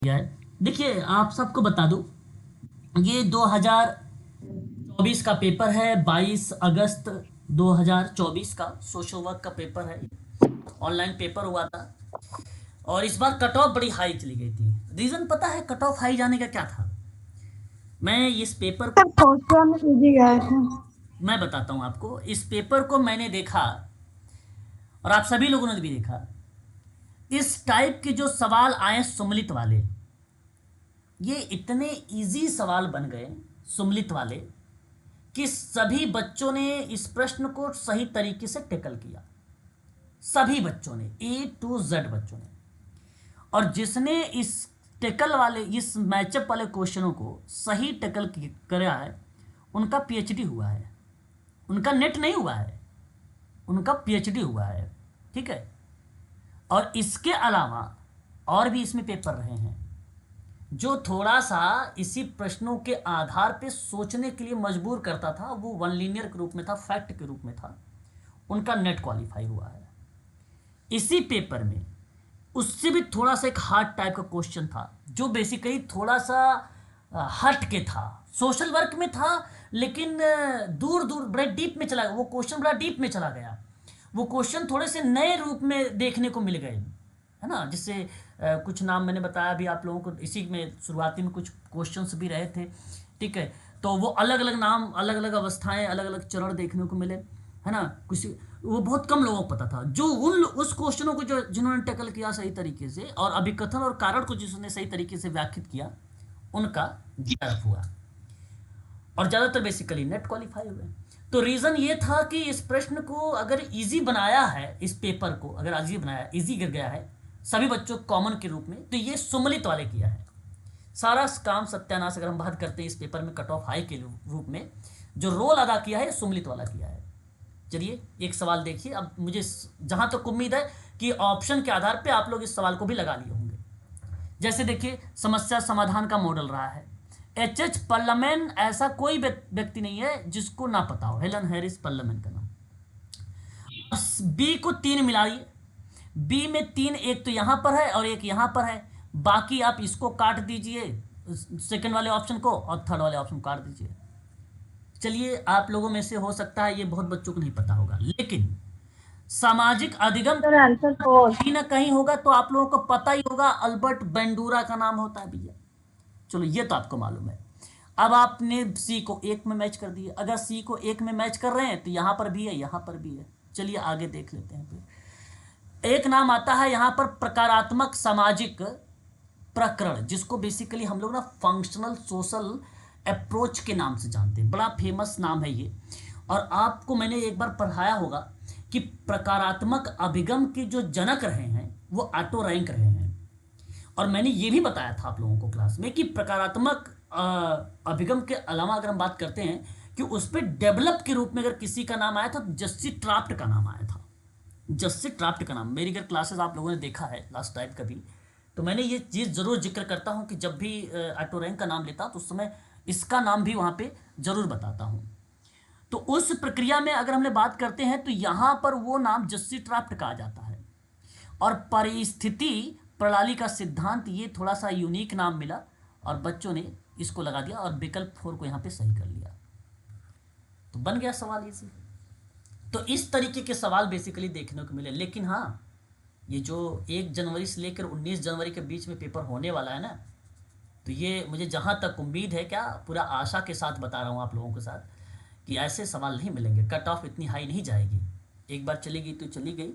गया है। देखिए आप सबको बता दूं, ये 2024 का पेपर है। 22 अगस्त 2024 का सोशल वर्क का पेपर है। ऑनलाइन पेपर हुआ था और इस बार कट ऑफ बड़ी हाई चली गई थी। रीज़न पता है कट ऑफ हाई जाने का क्या था? मैं इस पेपर को क्वेश्चन इजी गए थे। मैं बताता हूँ आपको। इस पेपर को मैंने देखा और आप सभी लोगों ने भी देखा। इस टाइप के जो सवाल आए सुमलित वाले, ये इतने इजी सवाल बन गए सुमलित वाले कि सभी बच्चों ने इस प्रश्न को सही तरीके से टैकल किया। सभी बच्चों ने, ए टू जेड बच्चों ने। और जिसने इस टैकल वाले, इस मैचअप वाले क्वेश्चनों को सही टैकल करा है, उनका पीएचडी हुआ है। उनका नेट नहीं हुआ है, उनका पीएचडी हुआ है। ठीक है। और इसके अलावा और भी इसमें पेपर रहे हैं जो थोड़ा सा इसी प्रश्नों के आधार पे सोचने के लिए मजबूर करता था। वो वन लीनियर के रूप में था, फैक्ट के रूप में था। उनका नेट क्वालिफाई हुआ है। इसी पेपर में उससे भी थोड़ा सा एक हार्ड टाइप का क्वेश्चन था जो बेसिकली थोड़ा सा हट के था। सोशल वर्क में था लेकिन दूर दूर बड़े डीप में चला गया। वो क्वेश्चन बड़ा डीप में चला गया। वो क्वेश्चन थोड़े से नए रूप में देखने को मिल गए, है ना। जिससे कुछ नाम मैंने बताया भी आप लोगों को। इसी में शुरुआती में कुछ क्वेश्चंस भी रहे थे। ठीक है। तो वो अलग अलग नाम, अलग अलग अवस्थाएं, अलग अलग चरण देखने को मिले, है ना। कुछ वो बहुत कम लोगों को पता था। जो उस क्वेश्चनों को जो जिन्होंने टैकल किया सही तरीके से, और अभिकथन और कारण को जिसने सही तरीके से व्याख्यात किया, उनका गिरफ्त हुआ। और ज़्यादातर बेसिकली नेट क्वालिफाई हुए। तो रीज़न ये था कि इस प्रश्न को अगर इजी बनाया है, इस पेपर को अगर इजी बनाया, इजी गिर गया है सभी बच्चों कॉमन के रूप में, तो ये सुमलित वाले किया है। सारा काम सत्यानाश अगर हम बात करते हैं इस पेपर में कट ऑफ हाई के रूप में, जो रोल अदा किया है सुमलित वाला किया है। चलिए एक सवाल देखिए। अब मुझे जहां तक उम्मीद है कि ऑप्शन के आधार पे आप लोग इस सवाल को भी लगा लिए होंगे। जैसे देखिए, समस्या समाधान का मॉडल रहा है। एच पल्लमैन ऐसा कोई व्यक्ति नहीं है जिसको ना पता हो। हेलन हैरिस पल्लमैन का नाम। बी को तीन मिलाइए। बी में तीन, एक तो यहां पर है और एक यहां पर है। बाकी आप इसको काट दीजिए, सेकंड वाले ऑप्शन को, और थर्ड वाले ऑप्शन को काट दीजिए। चलिए आप लोगों में से हो सकता है ये बहुत बच्चों को नहीं पता होगा, लेकिन सामाजिक अधिगम सर आंसर फोर। कहीं ना कहीं होगा तो आप लोगों को पता ही होगा। अल्बर्ट बेंडूरा का नाम होता है भैया। चलो ये तो आपको मालूम है। अब आपने सी को एक में मैच कर दिया। अगर सी को एक में मैच कर रहे हैं तो यहां पर भी है, यहां पर भी है। चलिए आगे देख लेते हैं फिर। एक नाम आता है यहां पर प्रकारात्मक सामाजिक प्रकरण, जिसको बेसिकली हम लोग ना फंक्शनल सोशल अप्रोच के नाम से जानते हैं। बड़ा फेमस नाम है ये। और आपको मैंने एक बार पढ़ाया होगा कि प्रकारात्मक अभिगम के जो जनक रहे हैं वो ऑटो रैंक रहे हैं। और मैंने ये भी बताया था आप लोगों को क्लास में कि प्रकारात्मक अभिगम के अलावा अगर हम बात करते हैं कि उस पर डेवलप के रूप में अगर किसी का नाम आया था तो जस्सी ट्राफ्ट का नाम आया था। जस्सी ट्राफ्ट का नाम, मेरी अगर क्लासेस आप लोगों ने देखा है लास्ट टाइम कभी, तो मैंने ये चीज़ ज़रूर जिक्र करता हूँ कि जब भी ऑटो रैंक का नाम लेता हूँ तो उस समय इसका नाम भी वहाँ पे ज़रूर बताता हूँ। तो उस प्रक्रिया में अगर हमने बात करते हैं तो यहाँ पर वो नाम जस्सी ट्राफ्ट कहा जाता है। और परिस्थिति प्रणाली का सिद्धांत, ये थोड़ा सा यूनिक नाम मिला और बच्चों ने इसको लगा दिया और विकल्प 4 को यहाँ पे सही कर लिया। तो बन गया सवाल इसी। तो इस तरीके के सवाल बेसिकली देखने को मिले। लेकिन हाँ, ये जो 1 जनवरी से लेकर 19 जनवरी के बीच में पेपर होने वाला है ना, तो ये मुझे जहाँ तक उम्मीद है, क्या पूरा आशा के साथ बता रहा हूँ आप लोगों के साथ, कि ऐसे सवाल नहीं मिलेंगे। कट ऑफ इतनी हाई नहीं जाएगी। एक बार चली गई तो चली गई,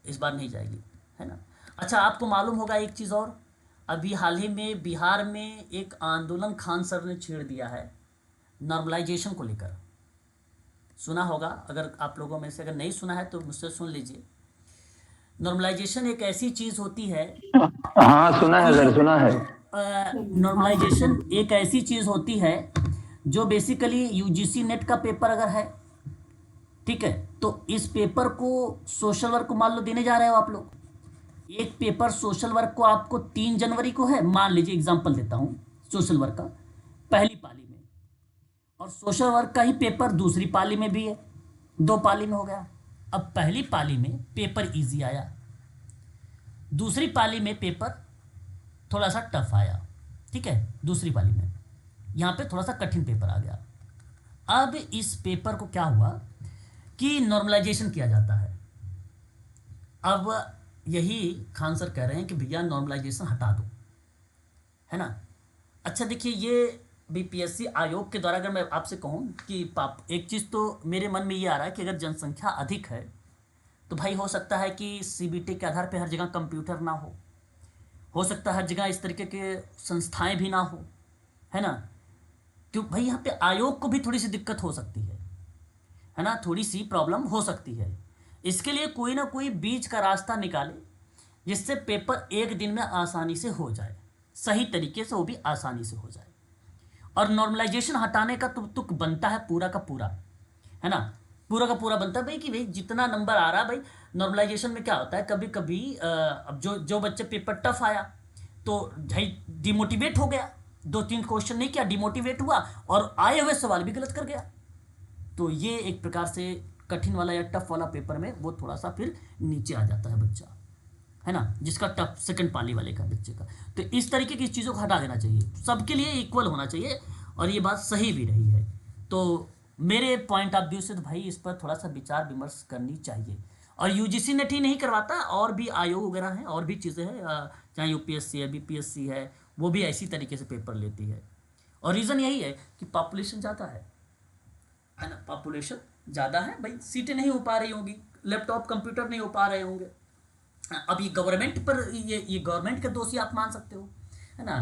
इस बार नहीं जाएगी, है ना। अच्छा आपको मालूम होगा एक चीज़ और, अभी हाल ही में बिहार में एक आंदोलन खान सर ने छेड़ दिया है नॉर्मलाइजेशन को लेकर। सुना होगा, अगर आप लोगों में से अगर नहीं सुना है तो मुझसे सुन लीजिए। नॉर्मलाइजेशन एक ऐसी चीज़ होती है हाँ सुना है कि सर, सुना है। नॉर्मलाइजेशन एक ऐसी चीज़ होती है जो बेसिकली यूजीसी नेट का पेपर अगर है, ठीक है, तो इस पेपर को सोशल वर्क को मान लो देने जा रहे हो आप लोग। एक पेपर सोशल वर्क को आपको 3 जनवरी को है, मान लीजिए, एग्जांपल देता हूँ सोशल वर्क का, पहली पाली में। और सोशल वर्क का ही पेपर दूसरी पाली में भी है, 2 पाली में हो गया। अब पहली पाली में पेपर इजी आया, दूसरी पाली में पेपर थोड़ा सा टफ आया, ठीक है। दूसरी वाली में यहाँ पे थोड़ा सा कठिन पेपर आ गया। अब इस पेपर को क्या हुआ कि नॉर्मलाइजेशन किया जाता है। अब यही खान सर कह रहे हैं कि भैया नॉर्मलाइजेशन हटा दो, है ना। अच्छा देखिए, ये बीपीएससी आयोग के द्वारा अगर मैं आपसे कहूँ कि एक चीज़ तो मेरे मन में ये आ रहा है कि अगर जनसंख्या अधिक है तो भाई हो सकता है कि सीबीटी के आधार पे हर जगह कंप्यूटर ना हो सकता है हर जगह इस तरीके के संस्थाएं भी ना हो, है ना। क्यों भाई, यहाँ पे आयोग को भी थोड़ी सी दिक्कत हो सकती है ना, थोड़ी सी प्रॉब्लम हो सकती है। इसके लिए कोई ना कोई बीच का रास्ता निकाले जिससे पेपर एक दिन में आसानी से हो जाए, सही तरीके से वो भी आसानी से हो जाए। और नॉर्मलाइजेशन हटाने का तुक बनता है पूरा का पूरा, है ना, पूरा का पूरा बनता है भाई कि भाई जितना नंबर आ रहा है। भाई नॉर्मलाइजेशन में क्या होता है, कभी कभी अब जो बच्चे पेपर टफ आया तो भाई डिमोटिवेट हो गया, 2-3 क्वेश्चन नहीं किया, डिमोटिवेट हुआ और आए हुए सवाल भी गलत कर गया। तो ये एक प्रकार से कठिन वाला या टफ वाला पेपर में वो थोड़ा सा फिर नीचे आ जाता है बच्चा, है ना, जिसका टफ सेकंड पाली वाले का बच्चे का। तो इस तरीके की चीज़ों को हटा देना चाहिए, सबके लिए इक्वल होना चाहिए, और ये बात सही भी रही है। तो मेरे पॉइंट ऑफ व्यू से तो भाई इस पर थोड़ा सा विचार विमर्श करनी चाहिए। और यूजीसी नेट ही नहीं करवाता, और भी आयोग वगैरह हैं, और भी चीज़ें हैं, चाहे यूपीएससी है, बीपीएससी है, वो भी ऐसी तरीके से पेपर लेती है। और रीज़न यही है कि पॉपुलेशन ज़्यादा है ना, पॉपुलेशन ज़्यादा है भाई, सीटें नहीं हो पा रही होंगी, लैपटॉप कंप्यूटर नहीं हो पा रहे होंगे। अब ये गवर्नमेंट पर ये गवर्नमेंट का दोषी आप मान सकते हो, है ना।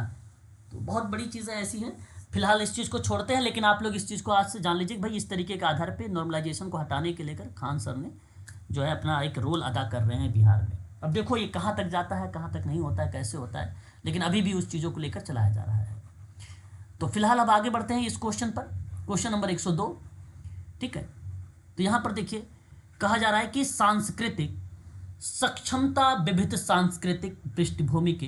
तो बहुत बड़ी चीज़ें ऐसी हैं। फिलहाल इस चीज़ को छोड़ते हैं, लेकिन आप लोग इस चीज़ को आज से जान लीजिए कि भाई इस तरीके के आधार पे नॉर्मलाइजेशन को हटाने के लेकर खान सर ने जो है अपना एक रोल अदा कर रहे हैं बिहार में। अब देखो ये कहाँ तक जाता है, कहाँ तक नहीं होता है, कैसे होता है, लेकिन अभी भी उस चीज़ों को लेकर चलाया जा रहा है। तो फिलहाल अब आगे बढ़ते हैं इस क्वेश्चन पर, क्वेश्चन नंबर 102, ठीक है। तो यहाँ पर देखिए कहा जा रहा है कि सांस्कृतिक सक्षमता विविध सांस्कृतिक पृष्ठभूमि के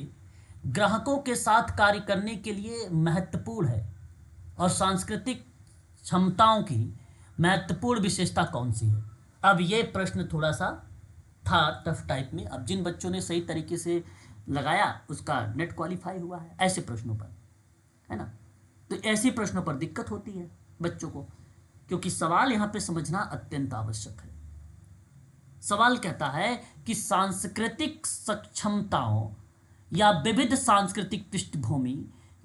ग्राहकों के साथ कार्य करने के लिए महत्वपूर्ण है, और सांस्कृतिक क्षमताओं की महत्वपूर्ण विशेषता कौन सी है। अब ये प्रश्न थोड़ा सा था टफ टाइप में। अब जिन बच्चों ने सही तरीके से लगाया उसका नेट क्वालिफाई हुआ है ऐसे प्रश्नों पर, है ना। तो ऐसे प्रश्नों पर दिक्कत होती है बच्चों को, क्योंकि सवाल यहाँ पे समझना अत्यंत आवश्यक है। सवाल कहता है कि सांस्कृतिक सक्षमताओं या विविध सांस्कृतिक पृष्ठभूमि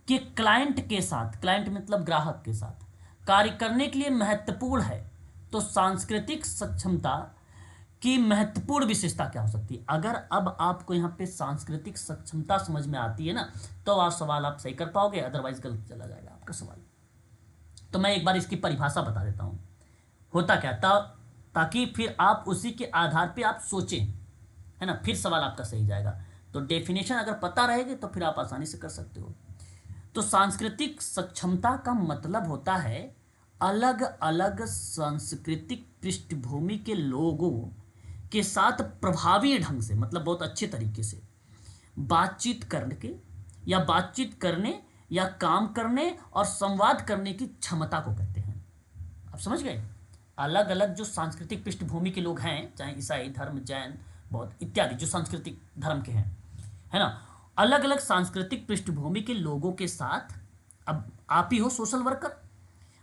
के क्लाइंट के साथ, क्लाइंट मतलब ग्राहक के साथ कार्य करने के लिए महत्वपूर्ण है, तो सांस्कृतिक सक्षमता की महत्वपूर्ण विशेषता क्या हो सकती है। अगर अब आपको यहाँ पे सांस्कृतिक सक्षमता समझ में आती है ना, तो आप सवाल आप सही कर पाओगे, अदरवाइज गलत चला जाएगा आपका सवाल। तो मैं एक बार इसकी परिभाषा बता देता हूँ, होता क्या था, ताकि फिर आप उसी के आधार पे आप सोचें, है ना, फिर सवाल आपका सही जाएगा। तो डेफिनेशन अगर पता रहेगी तो फिर आप आसानी से कर सकते हो। तो सांस्कृतिक सक्षमता का मतलब होता है अलग अलग सांस्कृतिक पृष्ठभूमि के लोगों के साथ प्रभावी ढंग से, मतलब बहुत अच्छे तरीके से बातचीत करने या काम करने और संवाद करने की क्षमता को कहते हैं। आप समझ गए। अलग अलग जो सांस्कृतिक पृष्ठभूमि के लोग हैं, चाहे ईसाई धर्म, जैन, बौद्ध इत्यादि जो सांस्कृतिक धर्म के हैं, है ना, अलग अलग सांस्कृतिक पृष्ठभूमि के लोगों के साथ, अब आप ही हो सोशल वर्कर,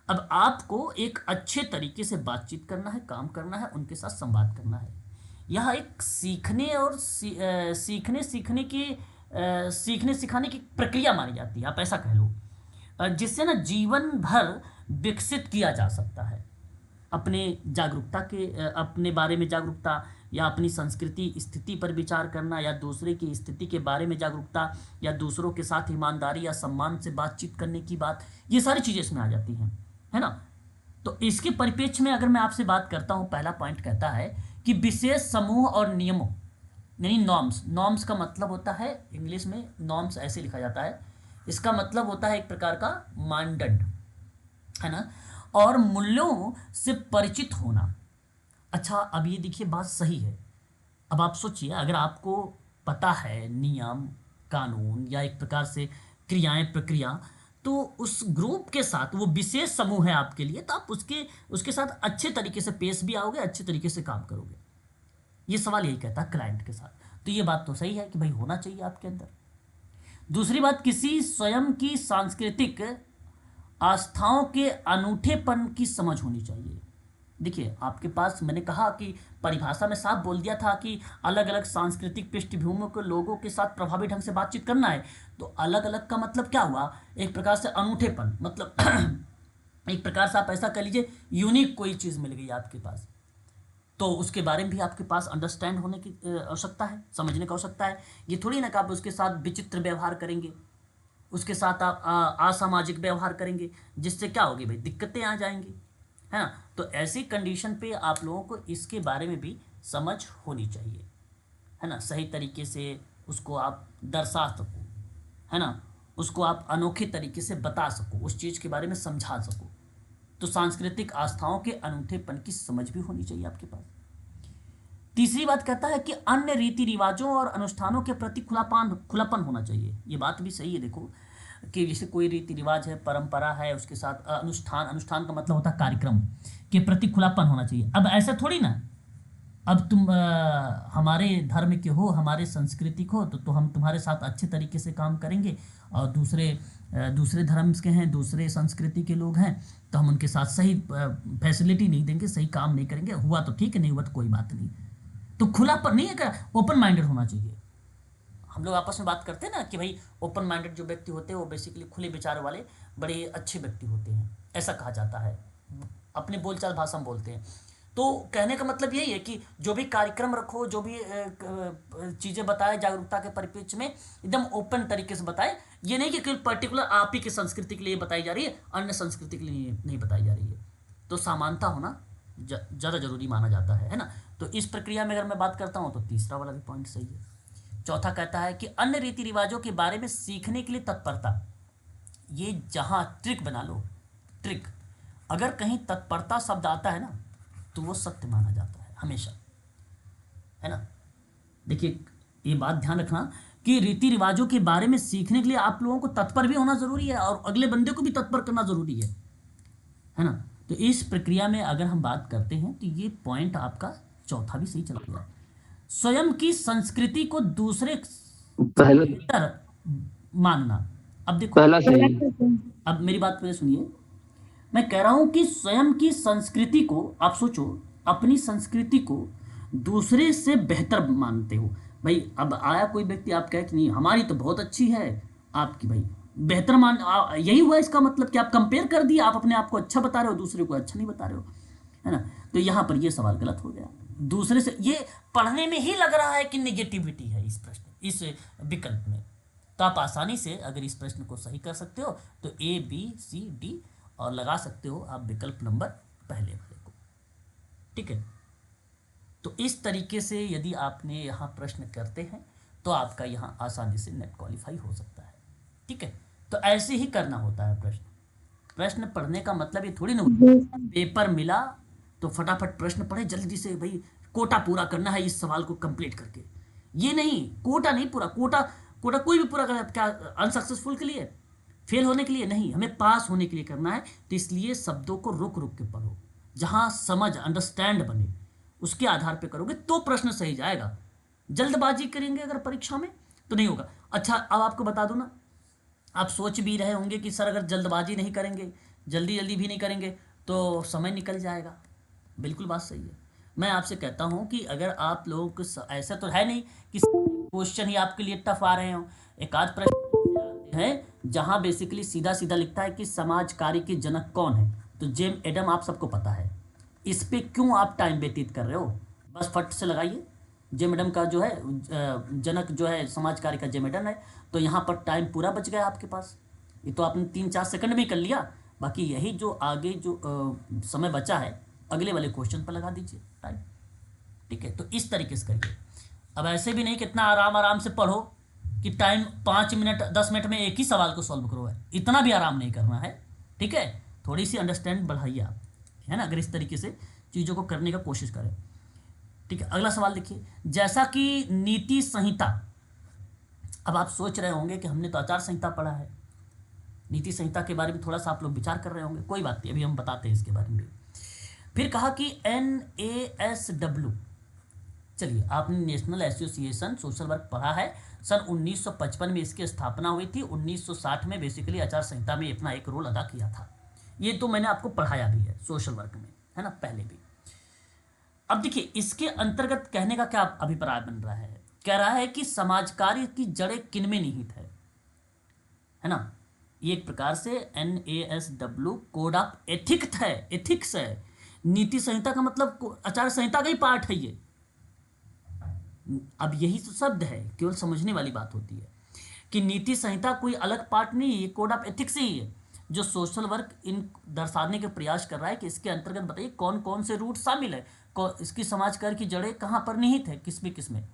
अब आपको एक अच्छे तरीके से बातचीत करना है, काम करना है, उनके साथ संवाद करना है। यह एक सीखने और सीखने सिखाने की प्रक्रिया मानी जाती है, आप ऐसा कह लो, जिससे ना जीवन भर विकसित किया जा सकता है। अपने बारे में जागरूकता, या अपनी संस्कृति स्थिति पर विचार करना, या दूसरे की स्थिति के बारे में जागरूकता, या दूसरों के साथ ईमानदारी या सम्मान से बातचीत करने की बात, ये सारी चीज़ें इसमें आ जाती हैं, है ना। तो इसके परिप्रेक्ष्य में अगर मैं आपसे बात करता हूँ, पहला पॉइंट कहता है कि विशेष समूह और नियमों, यानी नॉर्म्स का मतलब होता है, इंग्लिश में नॉर्म्स ऐसे लिखा जाता है, इसका मतलब होता है एक प्रकार का मानदंड, है ना, और मूल्यों से परिचित होना। अच्छा, अब ये देखिए बात सही है। अब आप सोचिए, अगर आपको पता है नियम कानून या एक प्रकार से क्रियाएं प्रक्रिया, तो उस ग्रुप के साथ, वो विशेष समूह है आपके लिए, तो आप उसके साथ अच्छे तरीके से पेश भी आओगे, अच्छे तरीके से काम करोगे। ये सवाल यही कहता है क्लाइंट के साथ। तो ये बात तो सही है कि भाई होना चाहिए आपके अंदर। दूसरी बात, किसी स्वयं की सांस्कृतिक आस्थाओं के अनूठेपन की समझ होनी चाहिए। देखिए, आपके पास मैंने कहा कि परिभाषा में साफ बोल दिया था कि अलग अलग सांस्कृतिक पृष्ठभूमि के लोगों के साथ प्रभावी ढंग से बातचीत करना है। तो अलग अलग का मतलब क्या हुआ? एक प्रकार से अनूठेपन, मतलब एक प्रकार से आप ऐसा कह लीजिए यूनिक कोई चीज़ मिल गई आपके पास, तो उसके बारे में भी आपके पास अंडरस्टैंड होने की आवश्यकता है, समझने की आवश्यकता है। ये थोड़ी ना कि आप उसके साथ विचित्र व्यवहार करेंगे, उसके साथ आप असामाजिक व्यवहार करेंगे, जिससे क्या होगी भाई, दिक्कतें आ जाएंगी, है ना। तो ऐसी कंडीशन पे आप लोगों को इसके बारे में भी समझ होनी चाहिए, है ना। सही तरीके से उसको आप दर्शा सको, है ना, उसको आप अनोखे तरीके से बता सको, उस चीज़ के बारे में समझा सको। तो सांस्कृतिक आस्थाओं के अनूठेपन की समझ भी होनी चाहिए आपके पास। तीसरी बात कहता है कि अन्य रीति रिवाजों और अनुष्ठानों के प्रति खुलापन होना चाहिए। ये बात भी सही है। देखो कि जैसे कोई रीति रिवाज है, परंपरा है, उसके साथ अनुष्ठान का मतलब होता है कार्यक्रम के प्रति खुलापन होना चाहिए। अब ऐसा थोड़ी ना, अब तुम हमारे धर्म के हो, हमारे संस्कृति को, तो हम तुम्हारे साथ अच्छे तरीके से काम करेंगे, और दूसरे धर्म के हैं, दूसरे संस्कृति के लोग हैं, तो हम उनके साथ सही फैसिलिटी नहीं देंगे, सही काम नहीं करेंगे। हुआ तो ठीक है, नहीं हुआ तो कोई बात नहीं। तो खुलापन नहीं है, क्या ओपन माइंडेड होना चाहिए। हम लोग आपस में बात करते हैं ना कि भाई ओपन माइंडेड जो व्यक्ति होते हैं वो बेसिकली खुले विचार वाले बड़े अच्छे व्यक्ति होते हैं, ऐसा कहा जाता है, अपने बोलचाल भाषा में बोलते हैं। तो कहने का मतलब यही है कि जो भी कार्यक्रम रखो, जो भी चीज़ें बताए जागरूकता के परिप्रेक्ष्य में, एकदम ओपन तरीके से बताए। ये नहीं कि केवल पर्टिकुलर आप ही की संस्कृति के लिए बताई जा रही है, अन्य संस्कृति के लिए नहीं बताई जा रही है। तो समानता होना ज़्यादा जरूरी माना जाता है ना। तो इस प्रक्रिया में अगर मैं बात करता हूँ तो तीसरा वाला भी पॉइंट सही है। चौथा कहता है कि अन्य रीति रिवाजों के बारे में सीखने के लिए तत्परता। ये जहाँ ट्रिक बना लो, ट्रिक, अगर कहीं तत्परता शब्द आता है ना तो वो सत्य माना जाता है हमेशा, है ना। देखिए, ये बात ध्यान रखना कि रीति रिवाजों के बारे में सीखने के लिए आप लोगों को तत्पर भी होना जरूरी है, और अगले बंदे को भी तत्पर करना जरूरी है ना। तो इस प्रक्रिया में अगर हम बात करते हैं तो ये पॉइंट आपका चौथा भी सही चला गया। स्वयं की संस्कृति को दूसरे पहला बेहतर मानना। अब देखो, पहला सही। अब मेरी बात पहले सुनिए। मैं कह रहा हूं कि स्वयं की संस्कृति को, आप सोचो, अपनी संस्कृति को दूसरे से बेहतर मानते हो भाई। अब आया कोई व्यक्ति, आप कहे कि नहीं हमारी तो बहुत अच्छी है, आपकी भाई बेहतर यही हुआ इसका मतलब कि आप कंपेयर कर दिए, आप अपने आप को अच्छा बता रहे हो, दूसरे को अच्छा नहीं बता रहे हो, है ना। तो यहाँ पर ये सवाल गलत हो गया। दूसरे से, ये पढ़ने में ही लग रहा है कि निगेटिविटी है इस प्रश्न, इस विकल्प में। तो आप आसानी से अगर इस प्रश्न को सही कर सकते हो तो A B C D और लगा सकते हो आप विकल्प नंबर पहले वाले को, ठीक है। तो इस तरीके से यदि आपने यहाँ प्रश्न करते हैं तो आपका यहाँ आसानी से नेट क्वालिफाई हो सकता है, ठीक है। तो ऐसे ही करना होता है प्रश्न पढ़ने का मतलब ये थोड़ी ना पेपर मिला तो फटाफट प्रश्न पढ़े, जल्दी से भाई कोटा पूरा करना है इस सवाल को कंप्लीट करके। ये नहीं, कोटा नहीं पूरा, कोटा कोई भी पूरा करना क्या अनसक्सेसफुल के लिए, फेल होने के लिए नहीं, हमें पास होने के लिए करना है। तो इसलिए शब्दों को रुक रुक के पढ़ो, जहाँ समझ अंडरस्टैंड बने उसके आधार पे करोगे तो प्रश्न सही जाएगा। जल्दबाजी करेंगे अगर परीक्षा में तो नहीं होगा। अच्छा, अब आपको बता दूं ना, आप सोच भी रहे होंगे कि सर अगर जल्दबाजी नहीं करेंगे, जल्दी जल्दी भी नहीं करेंगे तो समय निकल जाएगा। बिल्कुल बात सही है। मैं आपसे कहता हूं कि अगर आप लोगों को ऐसा तो है नहीं कि क्वेश्चन ही आपके लिए टफ आ रहे हो, एक आध प्रश्न आते हैं जहां बेसिकली सीधा सीधा लिखता है कि समाज कार्य के जनक कौन है, तो जेम एडम आप सबको पता है। इस पे क्यों आप टाइम व्यतीत कर रहे हो, बस फट से लगाइए। जेम एडम का जो है जनक जो है समाज कार्य का जेम एडम है, तो यहाँ पर टाइम पूरा बच गया आपके पास। ये तो आपने 3-4 सेकंड में कर लिया, बाकी यही जो आगे जो समय बचा है अगले वाले क्वेश्चन पर लगा दीजिए टाइम, ठीक है। तो इस तरीके से करिए। अब ऐसे भी नहीं कि इतना आराम आराम से पढ़ो कि टाइम 5 मिनट 10 मिनट में एक ही सवाल को सॉल्व करो, है इतना भी आराम नहीं करना है, ठीक है। थोड़ी सी अंडरस्टैंड बढ़ाइए आप, है ना, अगर इस तरीके से चीज़ों को करने का कोशिश करें, ठीक है। अगला सवाल देखिए, जैसा कि नीति संहिता। अब आप सोच रहे होंगे कि हमने तो आचार संहिता पढ़ा है, नीति संहिता के बारे में थोड़ा सा आप लोग विचार कर रहे होंगे, कोई बात नहीं, अभी हम बताते हैं इसके बारे में। फिर कहा कि NASW चलिए, आपने नेशनल एसोसिएशन सोशल वर्क पढ़ा है। सन 1955 में इसकी स्थापना हुई थी। 1960 में बेसिकली आचार संहिता में अपना एक रोल अदा किया था। ये तो मैंने आपको पढ़ाया भी है सोशल वर्क में, है ना, पहले भी। अब देखिए, इसके अंतर्गत कहने का क्या अभिप्राय बन रहा है? कह रहा है कि समाज कार्य की जड़ें किनमें निहित है ना। ये एक प्रकार से NASW कोड ऑफ एथिक्स है, एथिक्स है। नीति संहिता का मतलब आचार संहिता का ही पार्ट है ये। अब यही तो शब्द है, केवल समझने वाली बात होती है कि नीति संहिता कोई अलग पार्ट नहीं है, ये कोड ऑफ एथिक्स ही है, जो सोशल वर्क इन दर्शाने के प्रयास कर रहा है कि इसके अंतर्गत बताइए कौन कौन से रूट शामिल है, इसकी समाज कार्य की जड़ें कहाँ पर निहित है, किसमें।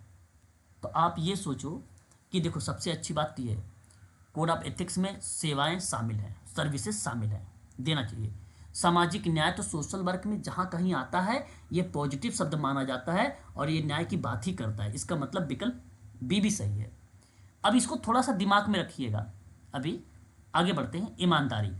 तो आप ये सोचो कि देखो, सबसे अच्छी बात ये है, कोड ऑफ एथिक्स में सेवाएं शामिल हैं, सर्विसेज शामिल हैं, देना चाहिए। सामाजिक न्याय तो सोशल वर्क में जहाँ कहीं आता है ये पॉजिटिव शब्द माना जाता है और ये न्याय की बात ही करता है। इसका मतलब विकल्प बी भी सही है। अब इसको थोड़ा सा दिमाग में रखिएगा। अभी आगे बढ़ते हैं। ईमानदारी,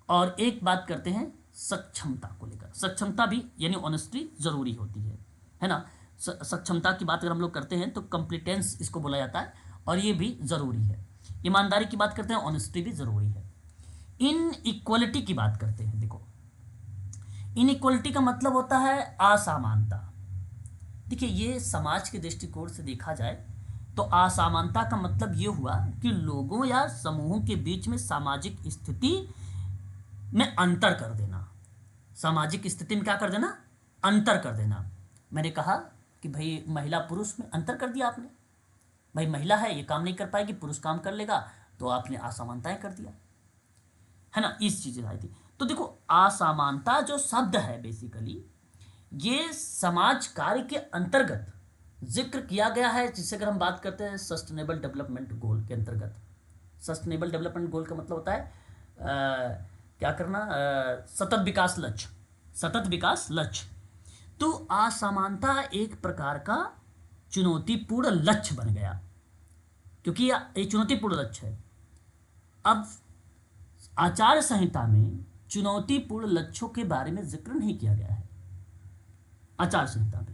और एक बात करते हैं सक्षमता को लेकर। सक्षमता भी यानी ऑनेस्टी ज़रूरी होती है ना। सक्षमता की बात अगर हम लोग करते हैं तो कॉम्पिटेंस इसको बोला जाता है, और ये भी ज़रूरी है। ईमानदारी की बात करते हैं, ऑनेस्टी भी ज़रूरी है। इन इक्वलिटी की बात करते हैं। देखो, इन इक्वलिटी का मतलब होता है असमानता। देखिए, ये समाज के दृष्टिकोण से देखा जाए तो असमानता का मतलब ये हुआ कि लोगों या समूहों के बीच में सामाजिक स्थिति में अंतर कर देना। सामाजिक स्थिति में क्या कर देना? अंतर कर देना। मैंने कहा कि भाई महिला पुरुष में अंतर कर दिया आपने। भाई महिला है, ये काम नहीं कर पाएगी, पुरुष काम कर लेगा, तो आपने असमानताएं कर दिया, है ना। इस चीज़ आई थी। तो देखो, असमानता जो शब्द है बेसिकली ये समाज कार्य के अंतर्गत जिक्र किया गया है, जिससे अगर हम बात करते हैं सस्टेनेबल डेवलपमेंट गोल के अंतर्गत। सस्टेनेबल डेवलपमेंट गोल का मतलब होता है क्या करना? सतत विकास लक्ष्य, सतत विकास लक्ष्य। तो असमानता एक प्रकार का चुनौतीपूर्ण लक्ष्य बन गया, क्योंकि ये चुनौतीपूर्ण लक्ष्य है। अब आचार संहिता में चुनौतीपूर्ण लक्ष्यों के बारे में जिक्र नहीं किया गया है। आचार संहिता में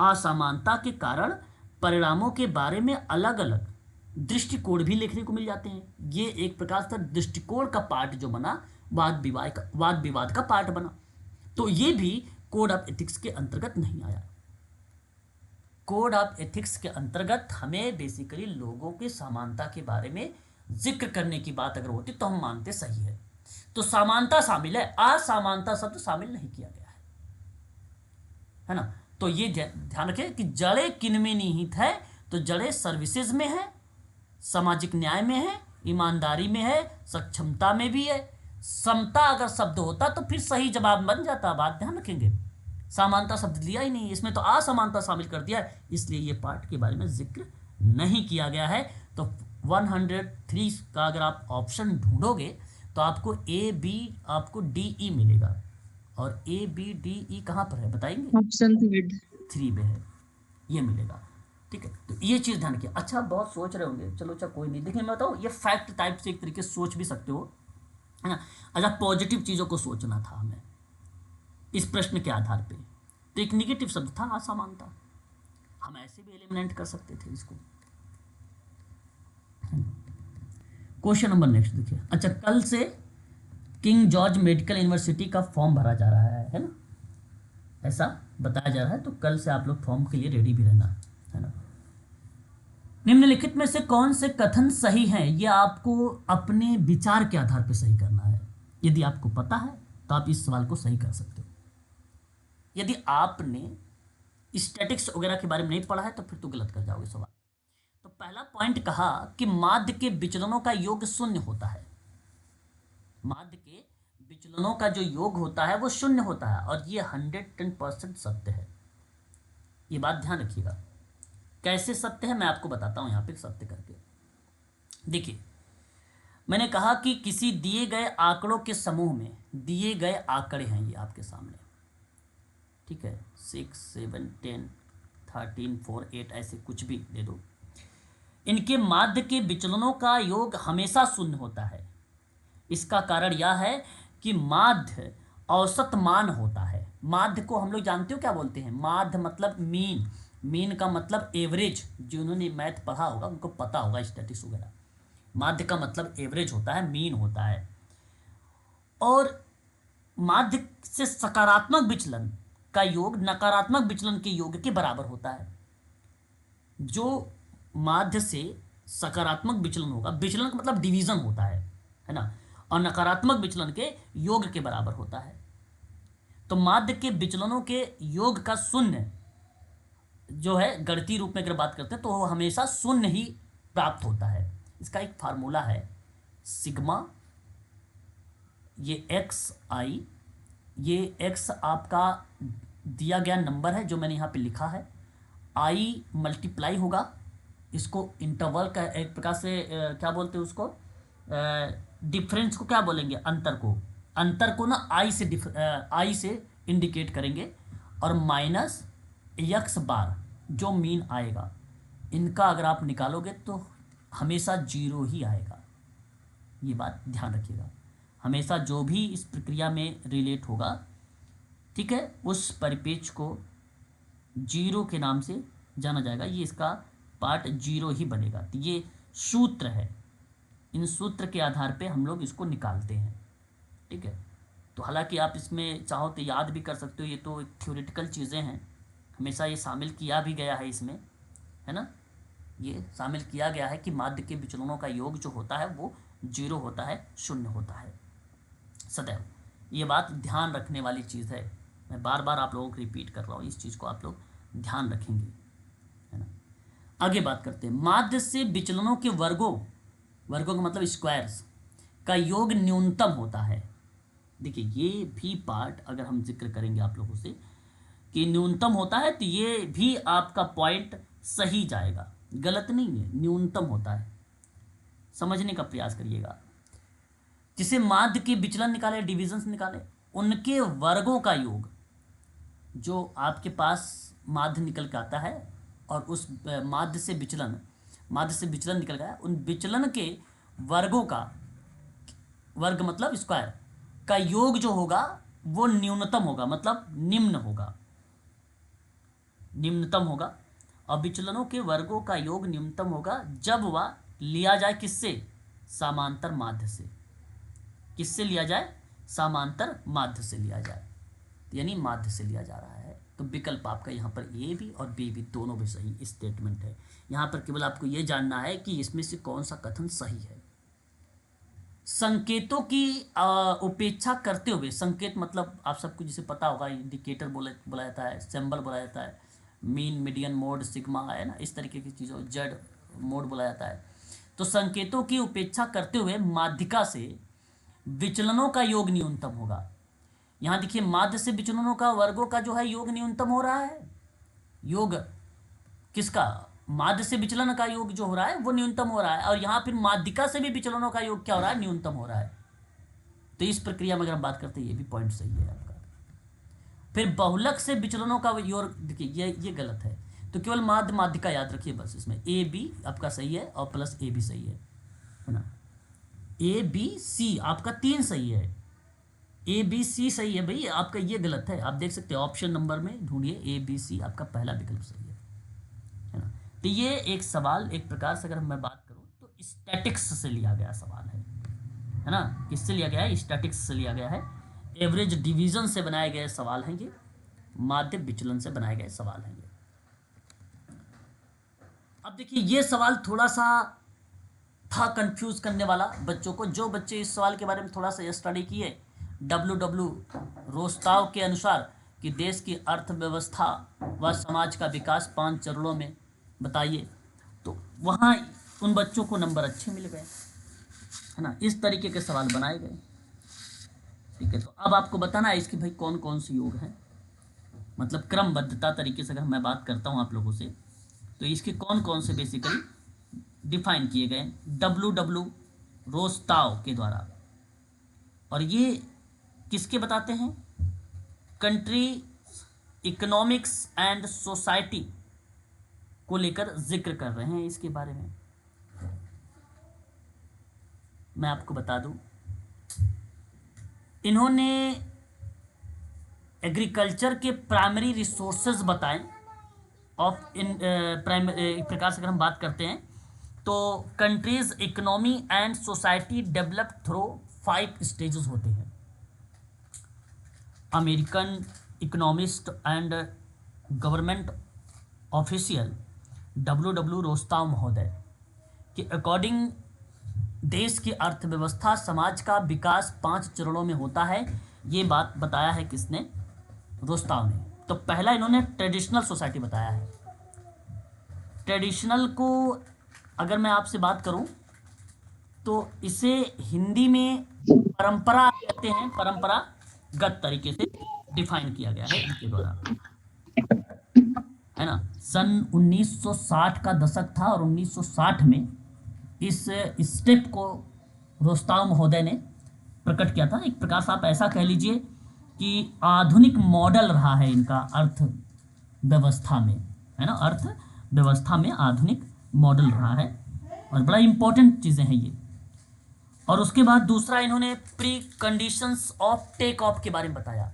असमानता के कारण परिणामों के बारे में अलग अलग दृष्टिकोण भी लिखने को मिल जाते हैं। ये एक प्रकार से दृष्टिकोण का पार्ट जो बना, वाद विवाद का पार्ट बना। तो ये भी कोड ऑफ एथिक्स के अंतर्गत नहीं आया। कोड ऑफ एथिक्स के अंतर्गत हमें बेसिकली लोगों की समानता के बारे में जिक्र करने की बात अगर होती तो हम मानते सही है। तो समानता शामिल है, असमानता शब्द शामिल नहीं किया गया है ना। तो ये ध्यान रखें कि जड़ें किनमें निहित है, तो जड़ें सर्विसेज में है, सामाजिक न्याय में है, ईमानदारी में है, सक्षमता में भी है। समता अगर शब्द होता तो फिर सही जवाब बन जाता। बात ध्यान रखेंगे, समानता शब्द लिया ही नहीं, इसमें तो असमानता शामिल कर दिया है, इसलिए ये पार्ट के बारे में जिक्र नहीं किया गया है। तो 103 का अगर आप ऑप्शन ढूंढोगे तो आपको A B आपको DE मिलेगा। और ABDE कहाँ पर है बताएंगे? ऑप्शन 3 में है, ये मिलेगा। ठीक है, तो ये चीज़ ध्यान रखिए। अच्छा, बहुत सोच रहे होंगे, चलो अच्छा कोई नहीं। देखिए मैं बताऊँ, ये फैक्ट टाइप से एक तरीके से सोच भी सकते हो, है ना। अच्छा, पॉजिटिव चीज़ों को सोचना था हमें इस प्रश्न के आधार पे। तो एक निगेटिव शब्द था असमानता, हम ऐसे भी एलिमिनेट कर सकते थे इसको। क्वेश्चन नंबर नेक्स्ट देखिए। अच्छा, कल से किंग जॉर्ज मेडिकल यूनिवर्सिटी का फॉर्म भरा जा रहा है ना, ऐसा बताया जा रहा है। तो कल से आप लोग फॉर्म के लिए रेडी भी रहना, है ना। निम्नलिखित में से कौन से कथन सही हैं, ये आपको अपने विचार के आधार पर सही करना है। यदि आपको पता है तो आप इस सवाल को सही कर सकते हो। यदि आपने स्टैटिक्स वगैरह के बारे में नहीं पढ़ा है तो फिर तो गलत कर जाओगे सवाल। तो पहला पॉइंट कहा कि माध्य के विचलनों का योग शून्य होता है। माध्य के विचलनों का जो योग होता है वो शून्य होता है, और ये 110% सत्य है। ये बात ध्यान रखिएगा। कैसे सत्य है मैं आपको बताता हूं यहाँ पे सत्य करके। देखिए, मैंने कहा कि किसी दिए गए आंकड़ों के समूह में दिए गए आंकड़े हैं ये आपके सामने, ठीक है, 6, 7, 10, 13, 4, 8 ऐसे कुछ भी दे दो। इनके माध्य के विचलनों का योग हमेशा शून्य होता है। इसका कारण यह है कि माध्य औसत मान होता है। माध्य को हम लोग जानते हो क्या बोलते हैं? माध्य मतलब मीन, मीन का मतलब एवरेज। जिन्होंने मैथ पढ़ा होगा उनको पता होगा, स्टैटिस्टिक्स वगैरह। माध्य का मतलब एवरेज होता है, मीन होता है। और माध्य से सकारात्मक विचलन का योग नकारात्मक विचलन के योग के बराबर होता है। जो माध्य से सकारात्मक विचलन होगा, विचलन का मतलब डिवीजन होता है ना, और नकारात्मक विचलन के योग के बराबर होता है। तो माध्य के विचलनों के योग का शून्य जो है, गणितीय रूप में अगर बात करते हैं तो वो हमेशा शून्य ही प्राप्त होता है। इसका एक फार्मूला है सिग्मा, ये एक्स आई, ये एक्स आपका दिया गया नंबर है जो मैंने यहाँ पे लिखा है, आई मल्टीप्लाई होगा, इसको इंटरवल का एक प्रकार से क्या बोलते हैं उसको, डिफरेंस को क्या बोलेंगे, अंतर को ना आई से इंडिकेट करेंगे, और माइनस एक्स बार जो मीन आएगा, इनका अगर आप निकालोगे तो हमेशा जीरो ही आएगा। ये बात ध्यान रखिएगा, हमेशा जो भी इस प्रक्रिया में रिलेट होगा, ठीक है, उस परिपेक्ष को जीरो के नाम से जाना जाएगा। ये इसका पार्ट जीरो ही बनेगा। तो ये सूत्र है, इन सूत्र के आधार पे हम लोग इसको निकालते हैं, ठीक है। तो हालांकि आप इसमें चाहो तो याद भी कर सकते हो, ये तो थ्योरेटिकल चीज़ें हैं, हमेशा ये शामिल किया भी गया है इसमें, है ना, ये शामिल किया गया है कि माध्य के विचलनों का योग जो होता है वो जीरो होता है, शून्य होता है सदैव। ये बात ध्यान रखने वाली चीज़ है, मैं बार बार आप लोगों को रिपीट कर रहा हूँ, इस चीज़ को आप लोग ध्यान रखेंगे, है ना। आगे बात करते हैं, माध्य से विचलनों के वर्गों का मतलब स्क्वायर्स का योग न्यूनतम होता है। देखिए ये भी पार्ट अगर हम जिक्र करेंगे आप लोगों से कि न्यूनतम होता है, तो ये भी आपका पॉइंट सही जाएगा, गलत नहीं है, न्यूनतम होता है, समझने का प्रयास करिएगा। जिसे माध्य के विचलन निकाले, डिविजन्स निकाले, उनके वर्गों का योग, जो आपके पास माध्य निकल के आता है और उस माध्य से विचलन निकल गया, उन विचलन के वर्गों का, वर्ग मतलब स्क्वायर का योग जो होगा वो न्यूनतम होगा, मतलब निम्नतम होगा। और विचलनों के वर्गों का योग न्यूनतम होगा जब वह लिया जाए किससे, समांतर माध्य से। किससे लिया जाए, समांतर माध्य से लिया जाए, यानी माध्य से लिया जा रहा है। तो विकल्प आपका यहाँ पर ए भी और बी भी दोनों भी सही स्टेटमेंट है। यहाँ पर केवल आपको ये जानना है कि इसमें से कौन सा कथन सही है। संकेतों की उपेक्षा करते हुए, संकेत मतलब आप सबको जिसे पता होगा, इंडिकेटर बोला जाता है, सिंबल बोला जाता है, मीन, मीडियन, मोड, सिग्मा, है ना, इस तरीके की चीज़ों, जेड मोड बोला जाता है। तो संकेतों की उपेक्षा करते हुए माध्यिका से विचलनों का योग न्यूनतम होगा। यहाँ देखिए माध्य से विचलनों का वर्गों का जो है योग न्यूनतम हो रहा है, योग किसका, माध्य से विचलन का योग जो हो रहा है वो न्यूनतम हो रहा है, और यहाँ फिर माध्यिका से भी विचलनों का योग क्या हो रहा है, न्यूनतम हो रहा है। तो इस प्रक्रिया में अगर हम बात करते हैं ये भी पॉइंट सही है आपका। फिर बहुलक से विचलनों का योग, देखिए ये गलत है, तो केवल माध्यिका याद रखिए बस, इसमें ए बी आपका सही है और प्लस ए भी सही है ना, ए बी सी आपका 3 सही है, ए बी सी सही है भाई, आपका ये गलत है। आप देख सकते हैं ऑप्शन नंबर में ढूंढिए, ए बी सी आपका पहला विकल्प सही है ना। तो ये एक सवाल एक प्रकार से अगर मैं बात करूं तो स्टैटिक्स से लिया गया सवाल है ना। किससे लिया गया है, स्टैटिक्स से लिया गया है, एवरेज डिवीजन से बनाए गए सवाल हैं ये, माध्य विचलन से बनाए गए सवाल हैं ये। अब देखिए ये सवाल थोड़ा सा था कंफ्यूज करने वाला बच्चों को। जो बच्चे इस सवाल के बारे में थोड़ा सा स्टडी किए, डब्ल्यू रोस्ताव के अनुसार कि देश की अर्थव्यवस्था व समाज का विकास 5 चरणों में बताइए, तो वहाँ उन बच्चों को नंबर अच्छे मिल गए, है ना। इस तरीके के सवाल बनाए गए, ठीक है। तो अब आपको बताना है इसकी भाई कौन कौन से योग हैं, मतलब क्रमबद्धता तरीके से अगर मैं बात करता हूँ आप लोगों से, तो इसके कौन कौन से बेसिकली डिफाइन किए गए डब्ल्यू रोस्ताव के द्वारा। और ये किसके बताते हैं, कंट्री इकोनॉमिक्स एंड सोसाइटी को लेकर जिक्र कर रहे हैं। इसके बारे में मैं आपको बता दूं, इन्होंने एग्रीकल्चर के प्राइमरी रिसोर्सेज बताएं ऑफ इन प्राइमरी, एक प्रकार से अगर हम बात करते हैं तो countries economy and society develop through 5 stages होते हैं। American economist and government official W Rostow महोदय के अकॉर्डिंग देश की अर्थव्यवस्था समाज का विकास 5 चरणों में होता है। ये बात बताया है किसने? रोस्ताव ने। तो पहला इन्होंने ट्रेडिशनल सोसाइटी बताया है। ट्रेडिशनल को अगर मैं आपसे बात करूं तो इसे हिंदी में परंपरा कहते हैं, परंपरागत तरीके से डिफाइन किया गया है इनके द्वारा, है ना। सन 1960 का दशक था और 1960 में इस स्टेप को रोस्ताव महोदय ने प्रकट किया था। एक प्रकार से आप ऐसा कह लीजिए कि आधुनिक मॉडल रहा है इनका अर्थव्यवस्था में, है ना, अर्थव्यवस्था में आधुनिक मॉडल रहा है और बड़ा इंपॉर्टेंट चीज़ें हैं ये। और उसके बाद दूसरा इन्होंने preconditions of take off के बारे में बताया।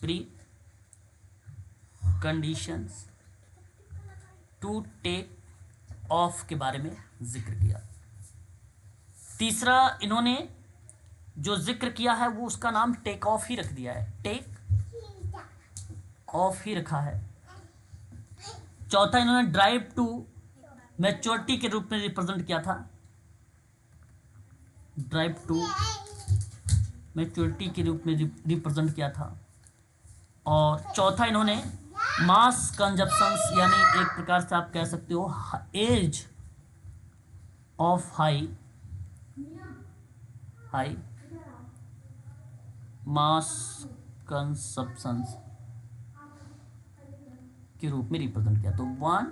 Preconditions to take off के बारे में जिक्र किया। तीसरा इन्होंने जो जिक्र किया है वो उसका नाम टेक ऑफ ही रख दिया है, टेक ऑफ ही रखा है। चौथा इन्होंने ड्राइव टू मैच्योरिटी के रूप में रिप्रेजेंट किया था, ड्राइव टू मैच्योरिटी के रूप में रिप्रेजेंट किया था। और चौथा इन्होंने मास कंजप्शंस, यानी एक प्रकार से आप कह सकते हो as of high mass consumptions के रूप में रिप्रेजेंट किया। तो 1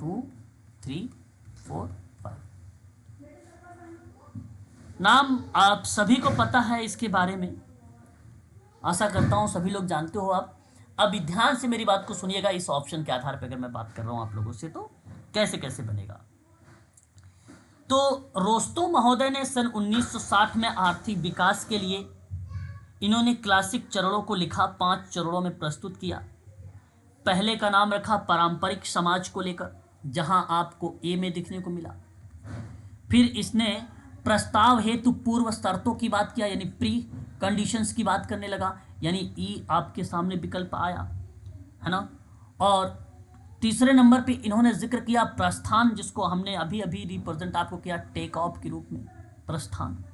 2 3 4 5 नाम आप सभी को पता है इसके बारे में, आशा करता हूं सभी लोग जानते हो। अब ध्यान से मेरी बात को सुनिएगा। इस ऑप्शन के आधार पर अगर मैं बात कर रहा हूं आप लोगों से तो कैसे कैसे बनेगा। तो रोस्तोव महोदय ने सन 1960 में आर्थिक विकास के लिए इन्होंने क्लासिक चरणों को लिखा, 5 चरणों में प्रस्तुत किया। पहले का नाम रखा पारंपरिक समाज को लेकर, जहां आपको ए में दिखने को मिला। फिर इसने प्रस्ताव हेतु पूर्व शर्तों की बात किया, यानी प्री कंडीशंस की बात करने लगा, यानी ई आपके सामने विकल्प आया, है ना। और तीसरे नंबर पे इन्होंने जिक्र किया प्रस्थान, जिसको हमने अभी अभी रिप्रेजेंट आपको किया टेक ऑफ के रूप में, प्रस्थान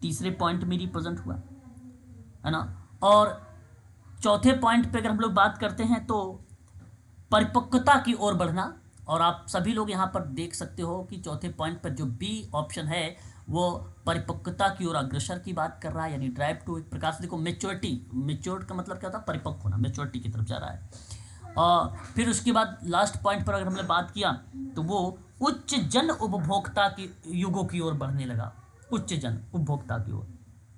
तीसरे पॉइंट में रिप्रेजेंट हुआ, है ना। और चौथे पॉइंट पे अगर हम लोग बात करते हैं तो परिपक्वता की ओर बढ़ना। और आप सभी लोग यहाँ पर देख सकते हो कि चौथे पॉइंट पर जो बी ऑप्शन है वो परिपक्वता की ओर अग्रसर की बात कर रहा है, यानी ड्राइव टू, एक प्रकार से देखो मैच्योरिटी, मैच्योर्ड का मतलब क्या होता है? परिपक्व होना, मैच्योरिटी की तरफ जा रहा है। और फिर उसके बाद लास्ट पॉइंट पर अगर हमने बात किया तो वो उच्च जन उपभोक्ता की युगों की ओर बढ़ने लगा, उच्च जन उपभोक्ता की ओर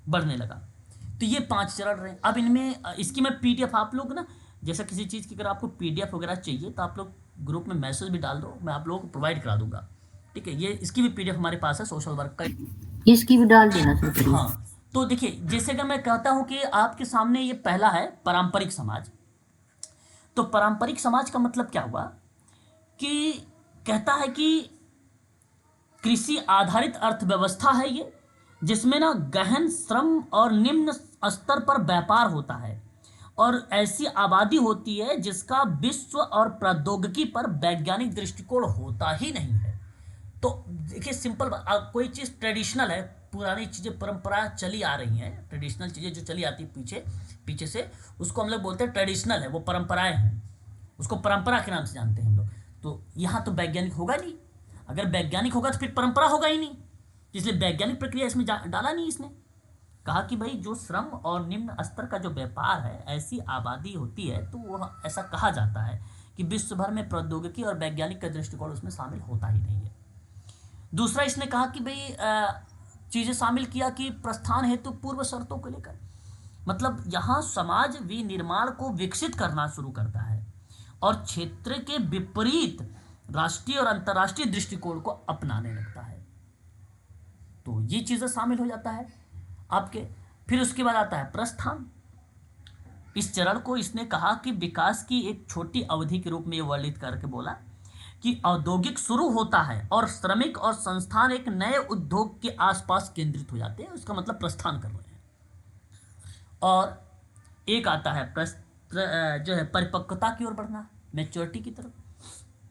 बढ़ने लगा। तो ये 5 चरण रहे। अब इनमें इसकी मैं पीडीएफ आप लोग ना, जैसा किसी चीज़ की अगर आपको पीडीएफ वगैरह चाहिए तो आप लोग ग्रुप में मैसेज भी डाल दो, मैं आप लोगों को प्रोवाइड करा दूंगा, ठीक है। ये इसकी भी पीडीएफ हमारे पास है सोशल वर्क का, इसकी भी डाल देना सर। हाँ। तो देखिए, जैसे अगर मैं कहता हूँ कि आपके सामने ये पहला है पारंपरिक समाज, तो पारंपरिक समाज का मतलब क्या हुआ कि कहता है कि कृषि आधारित अर्थव्यवस्था है ये, जिसमें ना गहन श्रम और निम्न स्तर पर व्यापार होता है और ऐसी आबादी होती है जिसका विश्व और प्रौद्योगिकी पर वैज्ञानिक दृष्टिकोण होता ही नहीं है। तो देखिए सिंपल, कोई चीज़ ट्रेडिशनल है, पुरानी चीज़ें परंपरा चली आ रही हैं, ट्रेडिशनल चीज़ें जो चली आती है पीछे से, उसको हम लोग बोलते हैं ट्रेडिशनल है, वो परंपराएं हैं, उसको परंपरा के नाम से जानते हैं हम लोग। तो यहाँ तो वैज्ञानिक होगा नहीं, अगर वैज्ञानिक होगा तो फिर परंपरा होगा ही नहीं, इसलिए वैज्ञानिक प्रक्रिया इसमें डाला नहीं। इसने कहा कि भाई जो श्रम और निम्न स्तर का जो व्यापार है, ऐसी आबादी होती है तो वह ऐसा कहा जाता है कि विश्व भर में प्रौद्योगिकी और वैज्ञानिक का दृष्टिकोण उसमें शामिल होता ही नहीं है। दूसरा इसने कहा कि भाई चीज़ें शामिल किया कि प्रस्थान हेतु पूर्व शर्तों को लेकर, मतलब यहाँ समाज विनिर्माण को विकसित करना शुरू करता है और क्षेत्र के विपरीत राष्ट्रीय और अंतर्राष्ट्रीय दृष्टिकोण को अपनाने लगता है। तो ये चीज़ें शामिल हो जाता है आपके। फिर उसके बाद आता है प्रस्थान, इस चरण को इसने कहा कि विकास की एक छोटी अवधि के रूप में ये वर्णित करके बोला कि औद्योगिक शुरू होता है और श्रमिक और संस्थान एक नए उद्योग के आसपास केंद्रित हो जाते हैं, उसका मतलब प्रस्थान कर रहे हैं। और एक आता है जो है परिपक्वता की ओर बढ़ना, मैच्योरिटी की तरफ।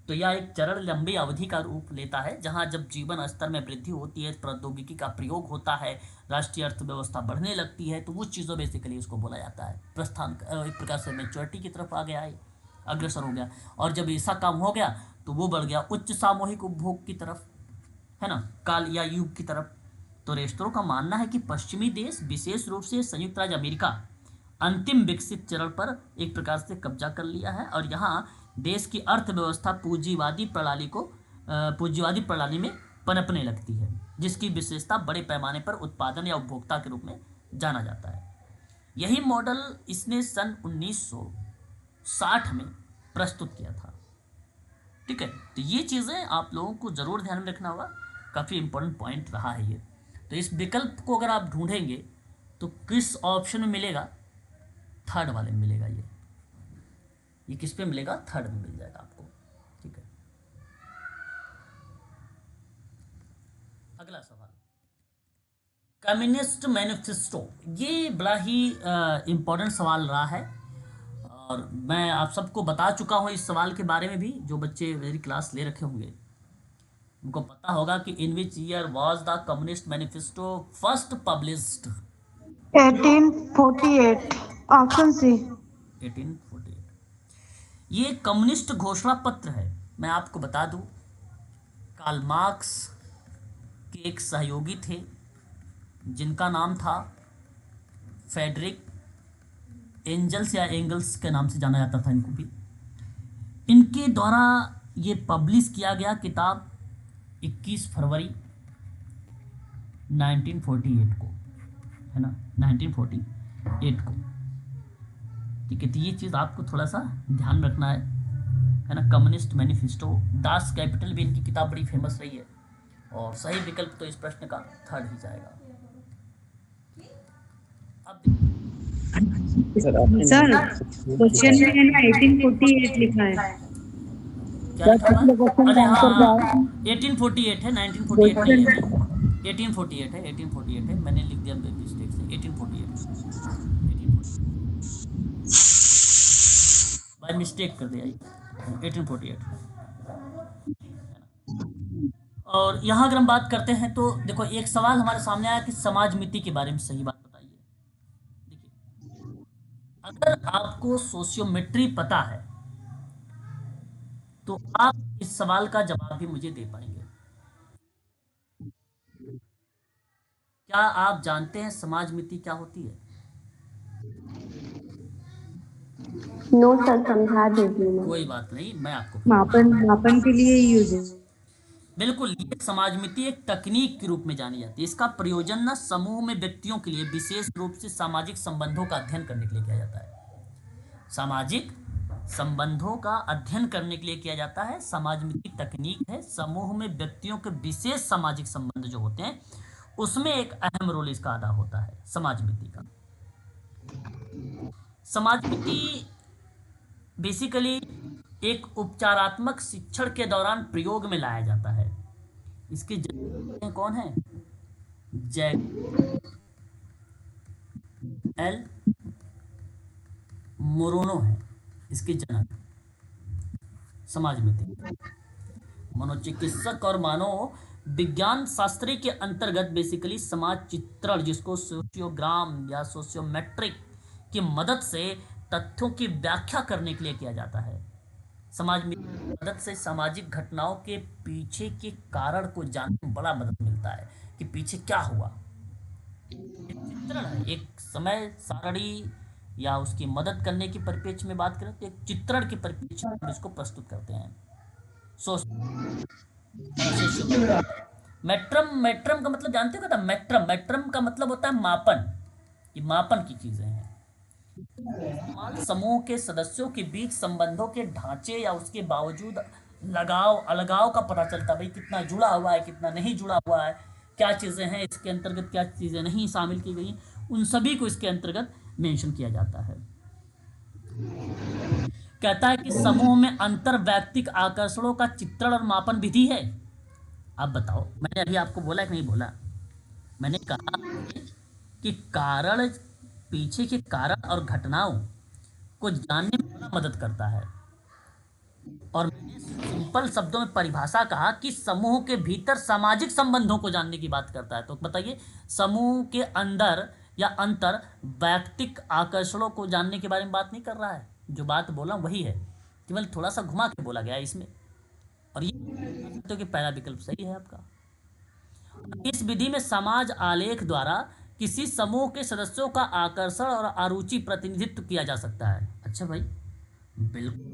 तो यह एक चरण लंबी अवधि का रूप लेता है जहां जब जीवन स्तर में वृद्धि होती है, प्रौद्योगिकी का प्रयोग होता है, राष्ट्रीय अर्थव्यवस्था बढ़ने लगती है, तो वो चीज़ों बेसिकली उसको बोला जाता है प्रस्थान। एक प्रकार से मैच्योरिटी की तरफ आ गया है, अग्रसर हो गया। और जब ऐसा काम हो गया तो वो बढ़ गया उच्च सामूहिक उपभोग की तरफ, है ना, काल या युग की तरफ। तो रेस्टोरों का मानना है कि पश्चिमी देश, विशेष रूप से संयुक्त राज्य अमेरिका, अंतिम विकसित चरण पर एक प्रकार से कब्जा कर लिया है और यहाँ देश की अर्थव्यवस्था पूंजीवादी प्रणाली में पनपने लगती है, जिसकी विशेषता बड़े पैमाने पर उत्पादन या उपभोक्ता के रूप में जाना जाता है। यही मॉडल इसने सन 1960 में प्रस्तुत किया था। ठीक है, तो ये चीज़ें आप लोगों को ज़रूर ध्यान में रखना होगा, काफ़ी इंपॉर्टेंट पॉइंट रहा है ये। तो इस विकल्प को अगर आप ढूंढेंगे तो किस ऑप्शन में मिलेगा? थर्ड वाले में मिलेगा। ये किस पे मिलेगा? थर्ड में मिल जाएगा आपको। ठीक है, अगला सवाल, कम्युनिस्ट मैनिफेस्टो। ये बड़ा ही इम्पोर्टेंट सवाल रहा है और मैं आप सबको बता चुका हूँ इस सवाल के बारे में भी। जो बच्चे मेरी क्लास ले रखे होंगे उनको पता होगा कि in which year was the communist manifesto first published? 1848 option C. 1848। ये कम्युनिस्ट घोषणा पत्र है। मैं आपको बता दूं, कार्ल मार्क्स के एक सहयोगी थे जिनका नाम था फ्रेडरिक एंजल्स या एंगल्स के नाम से जाना जाता था इनको भी। इनके द्वारा ये पब्लिश किया गया किताब 21 फरवरी 1948 को, है ना, 1948 को। ठीक है, तो ये चीज़ आपको थोड़ा सा ध्यान रखना है ना। कम्युनिस्ट मैनिफेस्टो, दास कैपिटल भी इनकी किताब बड़ी फेमस रही है और सही विकल्प तो इस प्रश्न का थर्ड ही जाएगा। अब सर क्वेश्चन में है ना 1848 लिखा है। क्या लिखा हुआ है? अरे हाँ, 1848 है, 1948 नहीं है। 1848 है, 1848 है, मैंने लिख दिया मिस्टेक से 1848, बाय मिस्टेक कर दिया 1848। और यहाँ अगर हम बात करते हैं तो देखो, एक सवाल हमारे सामने आया कि समाज मिति के बारे में सही बात बताइए। देखिए, अगर आपको सोशियोमेट्री पता है तो आप इस सवाल का जवाब भी मुझे दे पाएंगे। क्या आप जानते हैं समाज मिति क्या होती है? नो सर, समझा दीजिए। कोई बात नहीं, मैं आपको मापन के लिए यूज है। बिल्कुल, ये समाज मिति एक तकनीक के रूप में जानी जाती है। इसका प्रयोजन ना समूह में व्यक्तियों के लिए विशेष रूप से सामाजिक संबंधों का अध्ययन करने के लिए किया जाता है। सामाजिक संबंधों का अध्ययन करने के लिए किया जाता है। समाज मिति तकनीक है, समूह में व्यक्तियों के विशेष सामाजिक संबंध जो होते हैं उसमें एक अहम रोल इसका अदा होता है समाज मिति का। समाज मिति बेसिकली एक उपचारात्मक शिक्षण के दौरान प्रयोग में लाया जाता है। इसके जनक कौन है? जैक एल मोरोनो है इसके जनक समाज मिति। मनोचिकित्सक और मानव विज्ञान शास्त्री के अंतर्गत बेसिकली समाज चित्रण, जिसको सोशियोग्राम या सोशियोमेट्रिक की मदद से तथ्यों की व्याख्या करने के लिए किया जाता है। समाज में मदद से सामाजिक घटनाओं के पीछे के कारण को जानने में बड़ा मदद मिलता है कि पीछे क्या हुआ। चित्रण है, एक समय सारणी या उसकी मदद करने की परिप्रेक्ष्य में बात करें तो एक चित्रण के परिप्रेक्ष्य में इसको प्रस्तुत करते हैं। मेट्रम का मतलब जानते हो क्या? मेट्रम का मतलब होता है मापन। ये मापन की चीजें हैं। समूह के सदस्यों के बीच संबंधों के ढांचे या उसके बावजूद लगाव अलगाव का पता चलता, भाई कितना जुड़ा हुआ है, कितना नहीं जुड़ा हुआ है, क्या चीज़ें हैं इसके अंतर्गत, क्या चीज़ें नहीं शामिल की गई, उन सभी को इसके अंतर्गत मेंशन किया जाता है। कहता है कि समूह में अंतर वैयक्तिक आकर्षणों का चित्रण और मापन विधि है। अब बताओ, मैंने अभी आपको बोला कि नहीं बोला? मैंने कहा कि कारण, पीछे के कारण और घटनाओं को जानने में बड़ा मदद करता है। और मैंने सिंपल शब्दों में परिभाषा कहा कि समूह के भीतर सामाजिक संबंधों को जानने की बात करता है। तो बताइए, समूह के अंदर या अंतर वैयक्तिक आकर्षणों को जानने के बारे में बात नहीं कर रहा है। जो बात बोला वही है, केवल थोड़ा सा घुमा के बोला गया है इसमें। और ये कह सकते हो कि पहला विकल्प सही है आपका। इस विधि में समाज आलेख द्वारा किसी समूह के सदस्यों का आकर्षण और अरुचि प्रतिनिधित्व किया जा सकता है। अच्छा भाई, बिल्कुल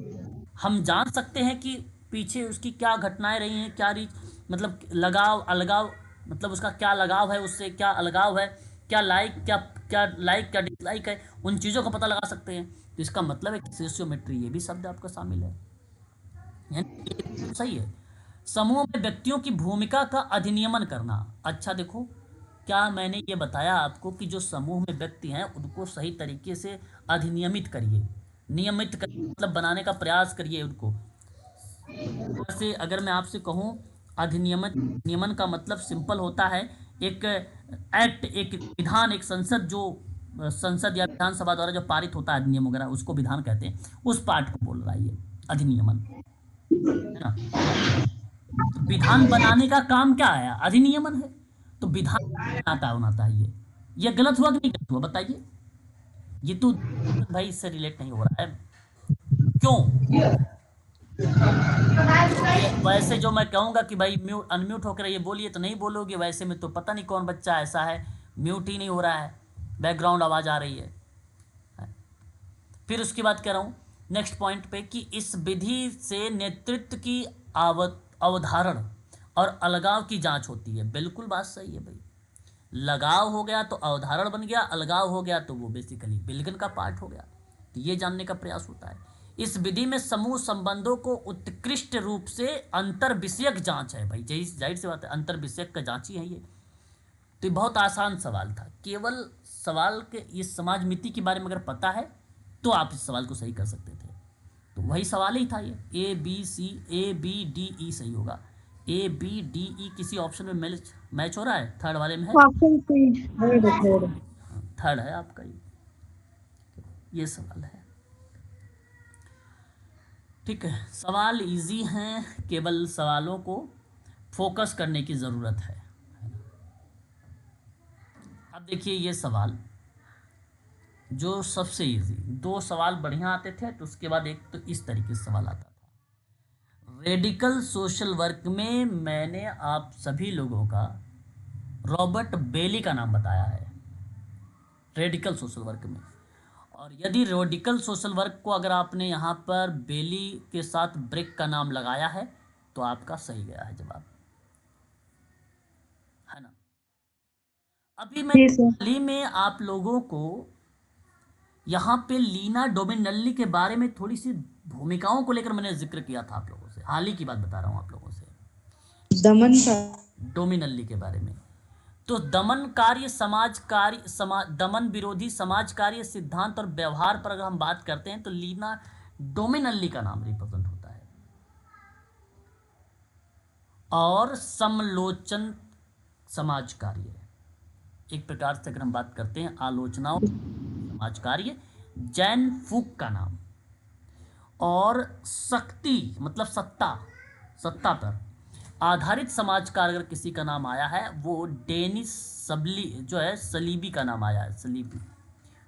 हम जान सकते हैं कि पीछे उसकी क्या घटनाएं रही हैं, क्या मतलब लगाव अलगाव, मतलब उसका क्या लगाव है, उससे क्या अलगाव है, क्या लाइक क्या डिसलाइक है, उन चीज़ों का पता लगा सकते हैं। तो इसका मतलब है कि सोशियोमेट्री, ये भी शब्द आपका शामिल है, यानी ये सही है। समूह में व्यक्तियों की भूमिका का अधिनियमन करना। अच्छा देखो, क्या मैंने ये बताया आपको कि जो समूह में व्यक्ति हैं उनको सही तरीके से अधिनियमित करिए, नियमित करिए, मतलब बनाने का प्रयास करिए उनको। से अगर मैं आपसे कहूँ, नियमन का मतलब सिंपल होता है, एक एक्ट, एक विधान, एक संसद, जो संसद या विधानसभा द्वारा जो पारित होता है अधिनियम वगैरह, उसको विधान कहते हैं। उस पार्ट को बोल रहा है ये अधिनियमन, है ना। तो विधान बनाने का काम क्या है? अधिनियमन है। तो विधान बनाता होना चाहिए। ये गलत हुआ कि नहीं गलत हुआ बताइए? ये तो भाई इससे रिलेट नहीं हो रहा है। क्यों? वैसे जो मैं कहूंगा कि भाई म्यूट अनम्यूट होकर ये बोलिए तो नहीं बोलोगे, वैसे में तो पता नहीं कौन बच्चा ऐसा है, म्यूट ही नहीं हो रहा है, बैकग्राउंड आवाज आ रही है। फिर उसके बाद कह रहा हूँ नेक्स्ट पॉइंट पे कि इस विधि से नेतृत्व की अवधारण और अलगाव की जांच होती है। बिल्कुल बात सही है भाई। लगाव हो गया तो अवधारण बन गया, अलगाव हो गया तो वो बेसिकली बिल्कुल का पार्ट हो गया। तो ये जानने का प्रयास होता है। इस विधि में समूह संबंधों को उत्कृष्ट रूप से अंतर विषयक जांच है। भाई जाहिर सी बात है, अंतर विषयक का जांच ही है ये। तो ये बहुत आसान सवाल था। केवल सवाल के इस समाज मिति के बारे में अगर पता है तो आप इस सवाल को सही कर सकते थे। तो वही सवाल ही था ये, A B D E सही होगा। A B D E किसी ऑप्शन में मैच हो रहा है? थर्ड वाले में है? ऑप्शन सी, थर्ड है आपका ये सवाल है। ठीक है, सवाल इजी हैं, केवल सवालों को फोकस करने की ज़रूरत है। अब देखिए ये सवाल जो सबसे इजी, दो सवाल बढ़िया आते थे, तो उसके बाद एक तो इस तरीके से सवाल आता था। रेडिकल सोशल वर्क में मैंने आप सभी लोगों का रॉबर्ट बेली का नाम बताया है, रेडिकल सोशल वर्क में। और यदि रेडिकल सोशल वर्क को अगर आपने यहाँ पर बेली के साथ ब्रेक का नाम लगाया है तो आपका सही गया है जवाब, है ना। अभी मैं हाल ही में आप लोगों को यहाँ पे लीना डोमिनल्ली के बारे में थोड़ी सी भूमिकाओं को लेकर मैंने जिक्र किया था आप लोगों से, हाल ही की बात बता रहा हूँ आप लोगों से, दमन का डोमिनल्ली के बारे में। तो दमन विरोधी समाज कार्य सिद्धांत और व्यवहार पर अगर हम बात करते हैं तो लीना डोमिनल्ली का नाम रिप्रेजेंट होता है। और समलोचन समाज कार्य, एक प्रकार से अगर हम बात करते हैं आलोचनाओं समाज कार्य, जैन फूक का नाम। और शक्ति मतलब सत्ता पर आधारित समाज का अगर किसी का नाम आया है वो डेनिस सलीबी का नाम आया है, सलीबी।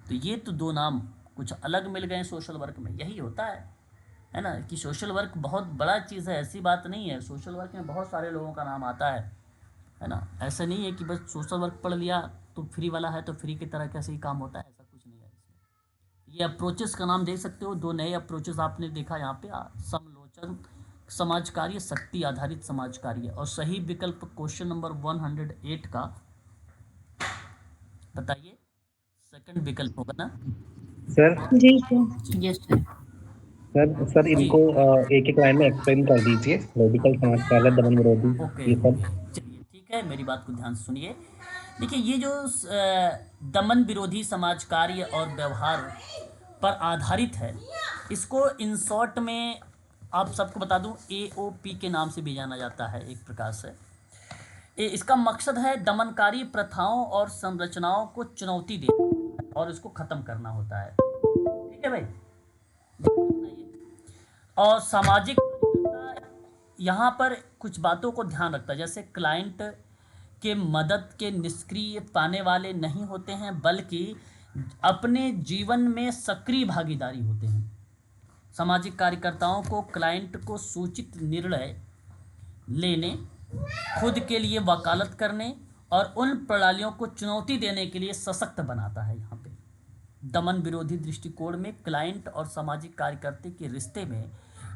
तो ये तो दो नाम कुछ अलग मिल गए सोशल वर्क में। यही होता है ना, कि सोशल वर्क बहुत बड़ा चीज़ है, ऐसी बात नहीं है। सोशल वर्क में बहुत सारे लोगों का नाम आता है ना। ऐसा नहीं है कि बस सोशल वर्क पढ़ लिया तो फ्री वाला है तो फ्री की तरह कैसे ही काम होता है, ऐसा कुछ नहीं है इसमें। ये अप्रोचेस का नाम देख सकते हो, दो नए अप्रोचेस आपने देखा यहाँ पे, समलोचन समाज कार्य, शक्ति आधारित समाज कार्य। और सही विकल्प क्वेश्चन नंबर 108 का बताइए, सेकंड विकल्प होगा ना सर? जी सर। Yes sir. सर इनको एक एक लाइन में एक्सप्लेन कर दीजिए, रेडिकल समाज कार्य, दमन विरोधी, ओके ये सब। चलिए ठीक है, मेरी बात को ध्यान से सुनिए। देखिए ये जो दमन विरोधी समाज कार्य और व्यवहार पर आधारित है। इसको इन शॉर्ट में आप सबको बता दूं AOP के नाम से भी जाना जाता है एक प्रकार से। इसका मकसद है दमनकारी प्रथाओं और संरचनाओं को चुनौती देना और इसको ख़त्म करना होता है। ठीक है भाई। और सामाजिक यहाँ पर कुछ बातों को ध्यान रखता है, जैसे क्लाइंट के मदद के निष्क्रिय पाने वाले नहीं होते हैं, बल्कि अपने जीवन में सक्रिय भागीदारी होते हैं। सामाजिक कार्यकर्ताओं को क्लाइंट को सूचित निर्णय लेने, खुद के लिए वकालत करने और उन प्रणालियों को चुनौती देने के लिए सशक्त बनाता है। यहाँ पे दमन विरोधी दृष्टिकोण में क्लाइंट और सामाजिक कार्यकर्ता के रिश्ते में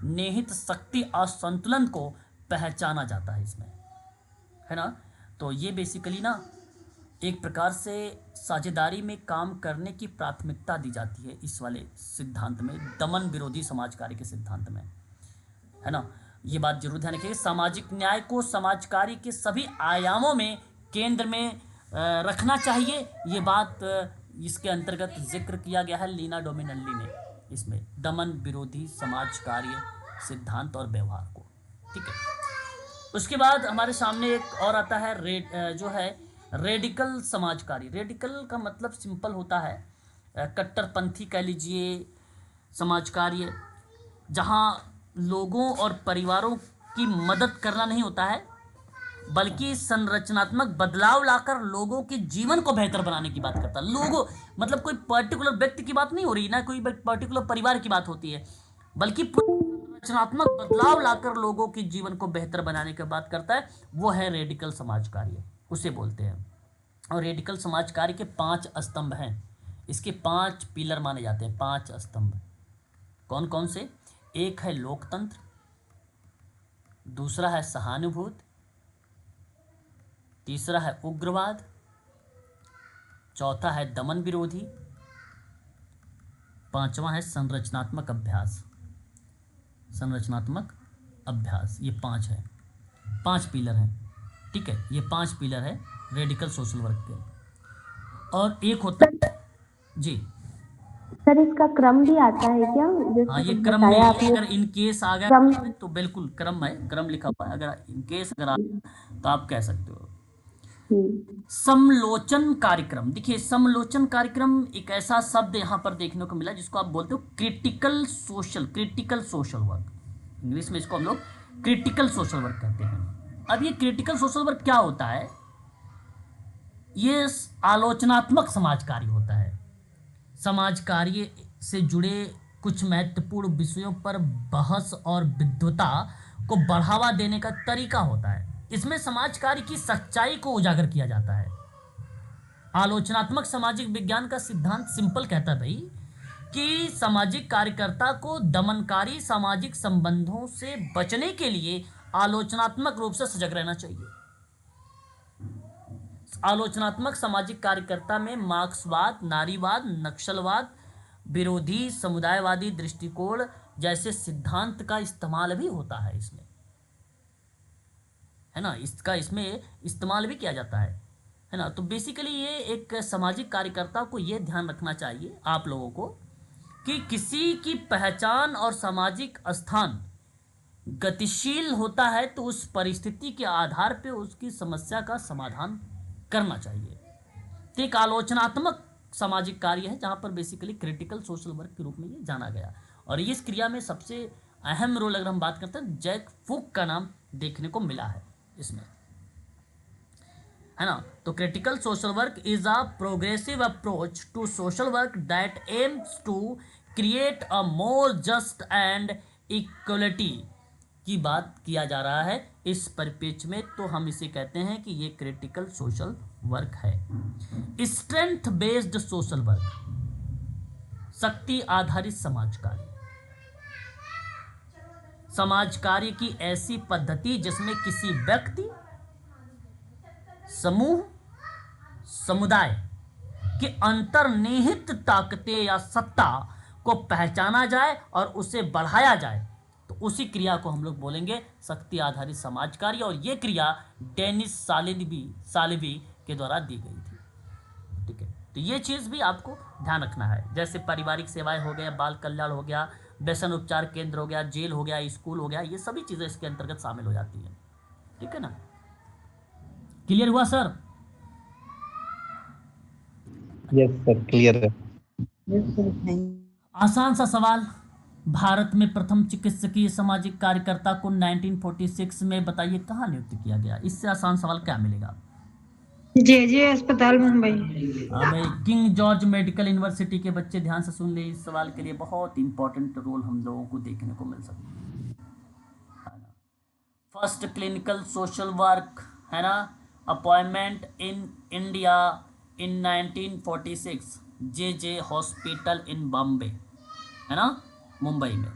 निहित शक्ति असंतुलन को पहचाना जाता है इसमें, है ना। तो ये बेसिकली ना एक प्रकार से साझेदारी में काम करने की प्राथमिकता दी जाती है इस वाले सिद्धांत में, दमन विरोधी समाज कार्य के सिद्धांत में, है ना। ये बात जरूर ध्यान रखिए। सामाजिक न्याय को समाज कार्य के सभी आयामों में केंद्र में रखना चाहिए। ये बात इसके अंतर्गत जिक्र किया गया है लीना डोमिनल्ली ने इसमें, दमन विरोधी समाज कार्य सिद्धांत और व्यवहार को। ठीक है। उसके बाद हमारे सामने एक और आता है जो है रेडिकल समाज कार्य। रेडिकल का मतलब सिंपल होता है कट्टरपंथी कह लीजिए समाज कार्य, जहाँ लोगों और परिवारों की मदद करना नहीं होता है, बल्कि संरचनात्मक बदलाव लाकर लोगों के जीवन को बेहतर बनाने की बात करता है। लोगों मतलब कोई पर्टिकुलर व्यक्ति की बात नहीं हो रही ना, कोई पर्टिकुलर परिवार की बात होती है, बल्कि संरचनात्मक बदलाव लाकर लोगों के जीवन को बेहतर बनाने की बात करता है। वो है रेडिकल समाज कार्य, उसे बोलते हैं। और रेडिकल समाज कार्य के 5 स्तंभ हैं, इसके 5 पिलर माने जाते हैं। 5 स्तंभ कौन कौन से? एक है लोकतंत्र, दूसरा है सहानुभूति, तीसरा है उग्रवाद, चौथा है दमन विरोधी, पांचवा है संरचनात्मक अभ्यास। संरचनात्मक अभ्यास, ये 5 है, 5 पिलर हैं। ठीक है, ये 5 पिलर है रेडिकल सोशल वर्क के। और एक होता है जी सर, इसका क्रम भी आता है क्या? हाँ, ये जैसे क्रम में बताया है। आपने, अगर इन केस आ गया क्रम। तो बिल्कुल क्रम है, क्रम लिखा हुआ है। अगर इन केस अगर आ तो आप कह सकते हो। समलोचन कार्यक्रम। देखिए, समलोचन कार्यक्रम एक ऐसा शब्द यहाँ पर देखने को मिला जिसको आप बोलते हो क्रिटिकल सोशल वर्क। इंग्लिश में इसको हम लोग क्रिटिकल सोशल वर्क कहते हैं। अब ये क्रिटिकल सोशल वर्क क्या होता है? ये आलोचनात्मक समाज कार्य होता है। समाज कार्य से जुड़े कुछ महत्वपूर्ण विषयों पर बहस और विद्वता को बढ़ावा देने का तरीका होता है। इसमें समाज कार्य की सच्चाई को उजागर किया जाता है। आलोचनात्मक सामाजिक विज्ञान का सिद्धांत सिंपल कहता है भाई कि सामाजिक कार्यकर्ता को दमनकारी सामाजिक संबंधों से बचने के लिए आलोचनात्मक रूप से सजग रहना चाहिए। आलोचनात्मक सामाजिक कार्यकर्ता में मार्क्सवाद, नारीवाद, नक्सलवाद, विरोधी समुदायवादी दृष्टिकोण जैसे सिद्धांत का इस्तेमाल भी होता है इसमें, है ना। इसका इसमें इस्तेमाल भी किया जाता है ना। तो बेसिकली ये एक सामाजिक कार्यकर्ता को ये ध्यान रखना चाहिए आप लोगों को कि किसी की पहचान और सामाजिक स्थान गतिशील होता है तो उस परिस्थिति के आधार पर उसकी समस्या का समाधान करना चाहिए। तो एक आलोचनात्मक सामाजिक कार्य है जहाँ पर बेसिकली क्रिटिकल सोशल वर्क के रूप में ये जाना गया। और इस क्रिया में सबसे अहम रोल अगर हम बात करते हैं जैक फूक का नाम देखने को मिला है इसमें, है ना। तो critical social work is a progressive approach to social work that aims to create a more just and equality की बात किया जा रहा है इस परिप्रेक्ष्य में। तो हम इसे कहते हैं कि ये क्रिटिकल सोशल वर्क है। स्ट्रेंथ बेस्ड सोशल वर्क, शक्ति आधारित समाज कार्य। समाज कार्य की ऐसी पद्धति जिसमें किसी व्यक्ति, समूह, समुदाय के अंतर्निहित ताकतें या सत्ता को पहचाना जाए और उसे बढ़ाया जाए, तो उसी क्रिया को हम लोग बोलेंगे शक्ति आधारित समाज कार्य। और ये क्रिया डेनिस सालिवी के द्वारा दी गई थी। ठीक है, तो ये चीज़ भी आपको ध्यान रखना है, जैसे पारिवारिक सेवाएं हो गया, बाल कल्याण हो गया, व्यसन उपचार केंद्र हो गया, जेल हो गया, स्कूल हो गया, ये सभी चीज़ें इसके अंतर्गत शामिल हो जाती हैं। ठीक है ना, क्लियर हुआ सर? यस सर, क्लियर है। आसान सा सवाल, भारत में प्रथम चिकित्सकीय सामाजिक कार्यकर्ता को 1946 में बताइए कहाँ नियुक्त किया गया? इससे आसान सवाल क्या मिलेगा? जे अस्पताल मुंबई। हाँ भाई, किंग जॉर्ज मेडिकल यूनिवर्सिटी के बच्चे ध्यान से सुन ले, इस सवाल के लिए बहुत इंपॉर्टेंट रोल हम लोगों को देखने को मिल सकता है ना। फर्स्ट क्लिनिकल सोशल वर्क है ना, appointment in India in 1946, J hospital in Bombay, है ना, मुंबई में।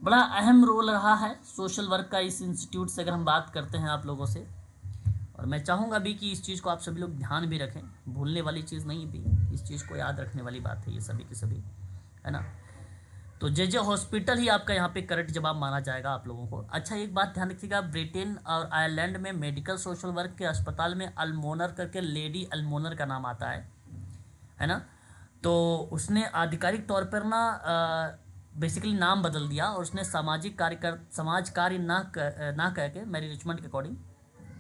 बड़ा अहम रोल रहा है सोशल वर्क का इस इंस्टीट्यूट से, अगर हम बात करते हैं आप लोगों से। और मैं चाहूँगा भी कि इस चीज़ को आप सभी लोग ध्यान भी रखें, भूलने वाली चीज़ नहीं भी, इस चीज़ को याद रखने वाली बात है ये सभी की सभी, है ना। तो जे हॉस्पिटल ही आपका यहाँ पे करेक्ट जवाब माना जाएगा आप लोगों को। अच्छा, एक बात ध्यान रखिएगा, ब्रिटेन और आयरलैंड में मेडिकल सोशल वर्क के अस्पताल में अल्मोनर करके लेडी अल्मोनर का नाम आता है ना। तो उसने आधिकारिक तौर पर ना बेसिकली नाम बदल दिया और उसने सामाजिक समाज कार्य ना कह के, मैरी रिचमंड के अकॉर्डिंग,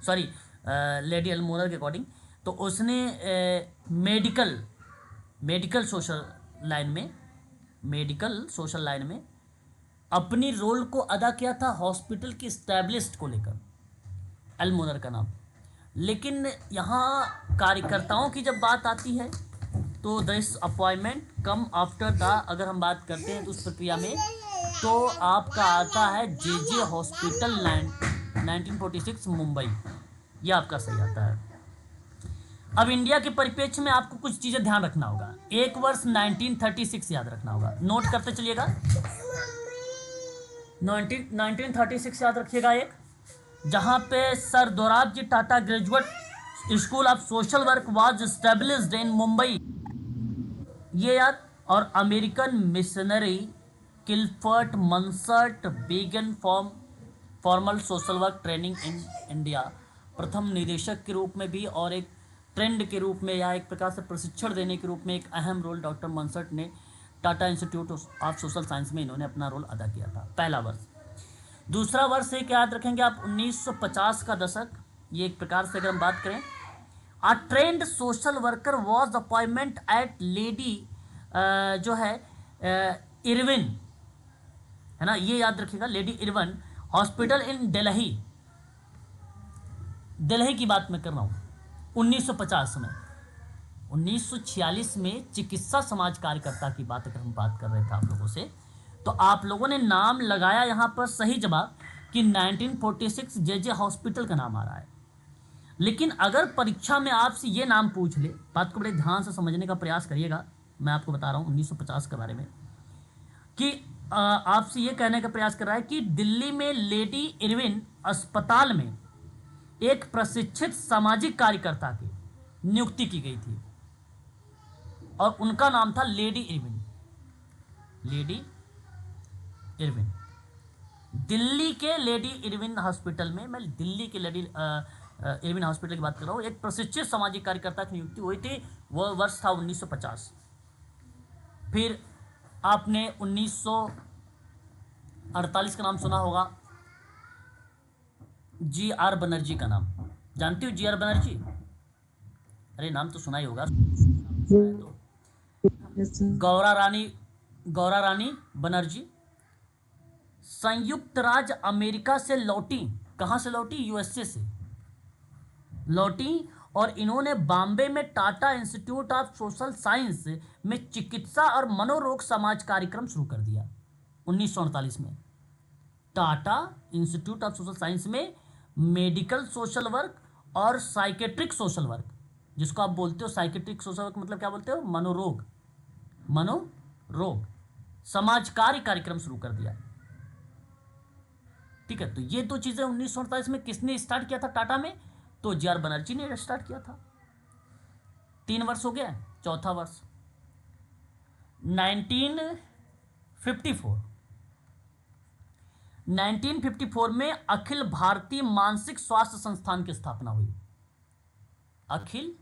सॉरी लेडी अल्मोनर के अकॉर्डिंग, तो उसने मेडिकल सोशल लाइन में अपनी रोल को अदा किया था हॉस्पिटल की स्टैब्लिश्ड को लेकर, अल्मोनर का नाम। लेकिन यहाँ कार्यकर्ताओं की जब बात आती है तो this appointment come after the, अगर हम बात करते हैं तो उस प्रक्रिया में, तो आपका आता है जे हॉस्पिटल 1946 मुंबई, ये आपका सही आता है। अब इंडिया के परिप्रेक्ष्य में आपको कुछ चीज़ें ध्यान रखना होगा। एक वर्ष 1936 याद रखना होगा, नोट करते चलिएगा। 1936 याद रखिएगा, एक जहाँ पे sir Dorabji Tata graduate school of social work was established in Mumbai, ये याद। और American missionary Clifford Manshardt began formal social work training in India, प्रथम निदेशक के रूप में भी और एक ट्रेंड के रूप में या एक प्रकार से प्रशिक्षण देने के रूप में एक अहम रोल डॉक्टर मंसर्ट ने Tata institute of social science में इन्होंने अपना रोल अदा किया था, पहला वर्ष। दूसरा वर्ष एक याद रखेंगे आप, 1950 का दशक, ये एक प्रकार से अगर हम बात करें, a trend social worker was appointment at lady जो है इरविन, है ना, ये याद रखिएगा, lady Irwin hospital in Delhi की बात मैं कर रहा हूँ 1950 में। 1946 में चिकित्सा समाज कार्यकर्ता की बात अगर हम बात कर रहे थे आप लोगों से, तो आप लोगों ने नाम लगाया यहाँ पर सही जवाब कि 1946 जे हॉस्पिटल का नाम आ रहा है। लेकिन अगर परीक्षा में आपसे ये नाम पूछ ले, बात को बड़े ध्यान से समझने का प्रयास करिएगा, मैं आपको बता रहा हूँ 1950 के बारे में, कि आपसे ये कहने का प्रयास कर रहा है कि दिल्ली में लेडी इरविन अस्पताल में एक प्रशिक्षित सामाजिक कार्यकर्ता की नियुक्ति की गई थी और उनका नाम था लेडी इरविन। दिल्ली के लेडी इरविन हॉस्पिटल में, मैं दिल्ली के लेडी इरविन हॉस्पिटल की बात कर रहा हूँ, एक प्रशिक्षित सामाजिक कार्यकर्ता की नियुक्ति हुई थी, वह वर्ष था 1950। फिर आपने 1948 का नाम सुना होगा, जी.आर. बनर्जी का नाम, जानती हो जी.आर. बनर्जी? अरे नाम तो सुना ही होगा। गौरा रानी बनर्जी संयुक्त राज्य अमेरिका से लौटी, कहाँ से लौटी? यूएसए से लौटी, और इन्होंने बॉम्बे में Tata institute of social science में चिकित्सा और मनोरोग समाज कार्यक्रम शुरू कर दिया 1948 में। Tata institute of social science में मेडिकल सोशल वर्क और साइकेट्रिक सोशल वर्क, जिसको आप बोलते हो साइकेट्रिक सोशल वर्क मतलब क्या बोलते हो? मनोरोग समाज कार्य कार्यक्रम शुरू कर दिया। ठीक है, तो ये दो चीजें 1948 में किसने स्टार्ट किया था टाटा में? तो जी.आर. बनर्जी ने स्टार्ट किया था। 3 वर्ष हो गया, चौथा वर्ष 1954 में अखिल भारतीय मानसिक स्वास्थ्य संस्थान की स्थापना हुई। अखिल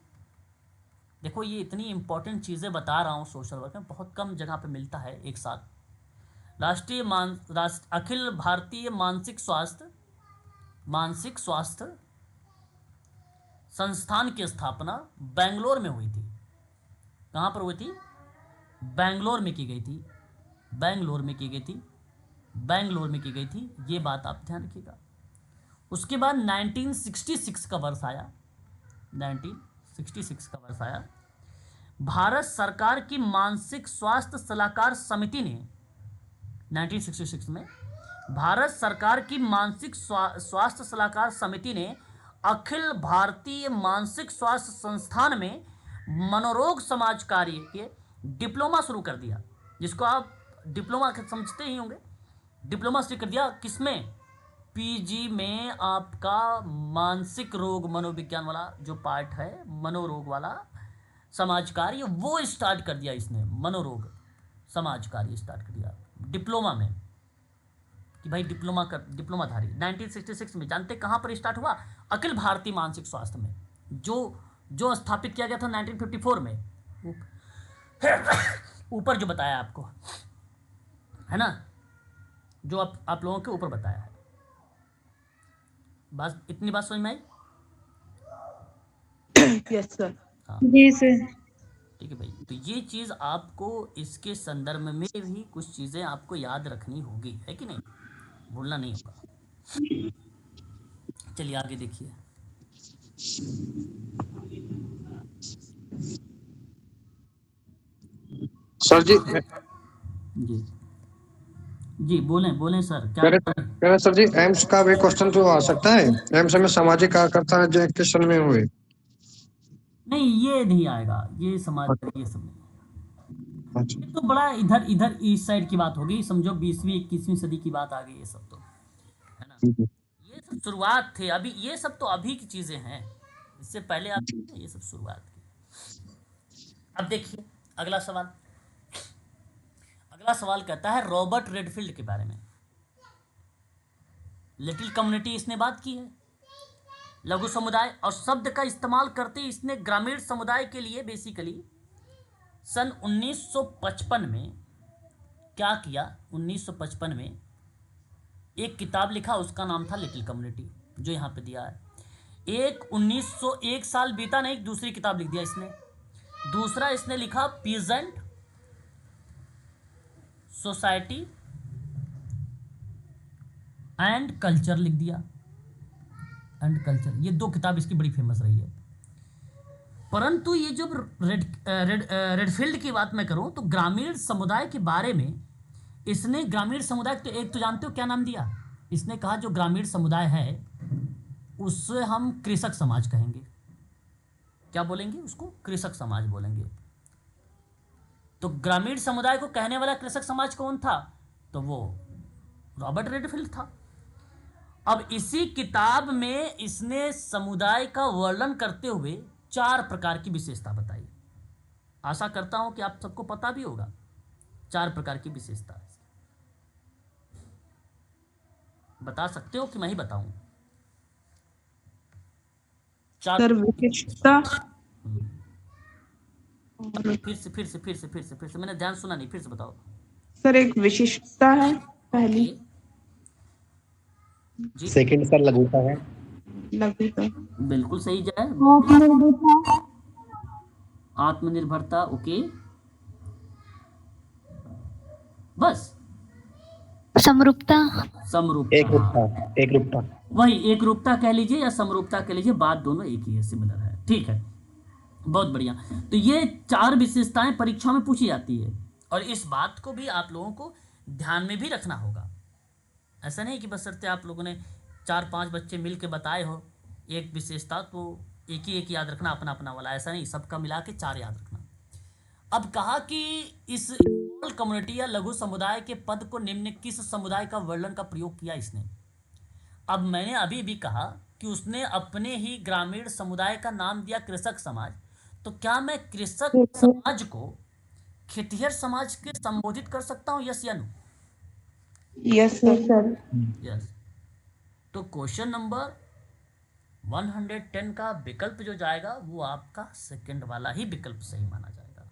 देखो ये इतनी इंपॉर्टेंट चीज़ें बता रहा हूँ सोशल वर्क में, बहुत कम जगह पे मिलता है एक साथ। अखिल भारतीय मानसिक स्वास्थ्य संस्थान की स्थापना बेंगलोर में हुई थी। कहाँ पर हुई थी? बेंगलोर में की गई थी। बेंगलोर में की गई थी, ये बात आप ध्यान रखिएगा। उसके बाद 1966 का वर्ष आया। 1966 का वर्ष आया। भारत सरकार की मानसिक स्वास्थ्य सलाहकार समिति ने 1966 में भारत सरकार की मानसिक स्वास्थ्य सलाहकार समिति ने अखिल भारतीय मानसिक स्वास्थ्य संस्थान में मनोरोग समाज कार्य के डिप्लोमा शुरू कर दिया, जिसको आप डिप्लोमा समझते ही होंगे। डिप्लोमा शुरू कर दिया किसमें? पीजी में आपका मानसिक रोग मनोविज्ञान वाला जो पार्ट है, मनोरोग वाला समाज कार्य, वो स्टार्ट कर दिया इसने। मनोरोग समाज कार्य स्टार्ट कर दिया डिप्लोमा में, कि भाई डिप्लोमाधारी। 1966 में जानते कहाँ पर स्टार्ट हुआ? अखिल भारतीय मानसिक स्वास्थ्य में, जो स्थापित किया गया था 1954 में। ऊपर जो बताया आपको है ना, जो आप लोगों के ऊपर बताया है। बस इतनी बात समझ में आई? Yes sir. हाँ जी सर। ठीक है भाई। तो ये चीज़ आपको इसके संदर्भ में भी कुछ चीज़ें आपको याद रखनी होगी, है कि नहीं? भूलना नहीं होगा। चलिए आगे देखिए। सर जी जी जी बोलें सर, क्या कह रहे सर जी, एम्स का भी क्वेश्चन तो आ सकता है? एम्स में सामाजिक कार्यकर्ता जो क्वेश्चन में हुए। नहीं, ये नहीं आएगा, ये समाज ये सब नहीं। अच्छा ये तो बड़ा इधर इस साइड की बात होगी, समझो 20वीं 21वीं सदी की बात आ गई, ये सब तो है ना। ये सब शुरुआत थे, अभी ये सब तो अभी की चीजें हैं, इससे पहले आप ये सब शुरुआत की। अब देखिए अगला सवाल। अगला सवाल कहता है रॉबर्ट रेडफील्ड के बारे में। लिटिल कम्युनिटी इसने बात की है, लघु समुदाय, और शब्द का इस्तेमाल करते इसने ग्रामीण समुदाय के लिए बेसिकली सन 1955 में क्या किया? 1955 में एक किताब लिखा, उसका नाम था लिटिल कम्युनिटी, जो यहाँ पे दिया है। 1901 साल बीता नहीं, दूसरी किताब लिख दिया इसने। दूसरा इसने लिखा पीजेंट सोसाइटी एंड कल्चर लिख दिया, एंड कल्चर। ये दो किताब इसकी बड़ी फेमस रही है। परंतु ये जो रेडफील्ड की बात मैं करूं तो ग्रामीण समुदाय के बारे में इसने, ग्रामीण समुदाय तो एक तो जानते हो क्या नाम दिया इसने? कहा जो ग्रामीण समुदाय है उससे हम कृषक समाज कहेंगे। क्या बोलेंगे उसको? कृषक समाज बोलेंगे। तो ग्रामीण समुदाय को कहने वाला कृषक समाज कौन था? तो वो रॉबर्ट रेडफील्ड था। अब इसी किताब में इसने समुदाय का वर्णन करते हुए 4 प्रकार की विशेषता बताई। आशा करता हूं कि आप सबको पता भी होगा 4 प्रकार की विशेषता। बता सकते हो कि मैं ही बताऊं? सर विशेषता, फिर से मैंने ध्यान सुना नहीं, फिर से बताओ। सर एक विशिष्टता है पहली जी सेकंड सर लघुता है। लघुता। बिल्कुल सही जाए। आत्मनिर्भरता, ओके, बस। समरूपता। एकरूपता वही एक रूपता कह लीजिए या समरूपता कह लीजिए, बात दोनों एक ही है, सिमिलर है। ठीक है, बहुत बढ़िया। तो ये 4 विशेषताएं परीक्षा में पूछी जाती है, और इस बात को भी आप लोगों को ध्यान में भी रखना होगा। ऐसा नहीं कि बशर्ते आप लोगों ने 4-5 बच्चे मिल के बताए हो एक विशेषता तो एक याद रखना अपना अपना वाला, ऐसा नहीं, सबका मिला के 4 याद रखना। अब कहा कि इस स्मॉल कम्युनिटी या लघु समुदाय के पद को निम्न किस समुदाय का वर्णन का प्रयोग किया इसने? अब मैंने अभी भी कहा कि उसने अपने ही ग्रामीण समुदाय का नाम दिया कृषक समाज। तो क्या मैं कृषक समाज को खेतिहर समाज के संबोधित कर सकता हूं? यस या नो? Yes sir. यस। तो क्वेश्चन नंबर 110 का विकल्प जो जाएगा वो आपका सेकंड वाला ही विकल्प सही माना जाएगा,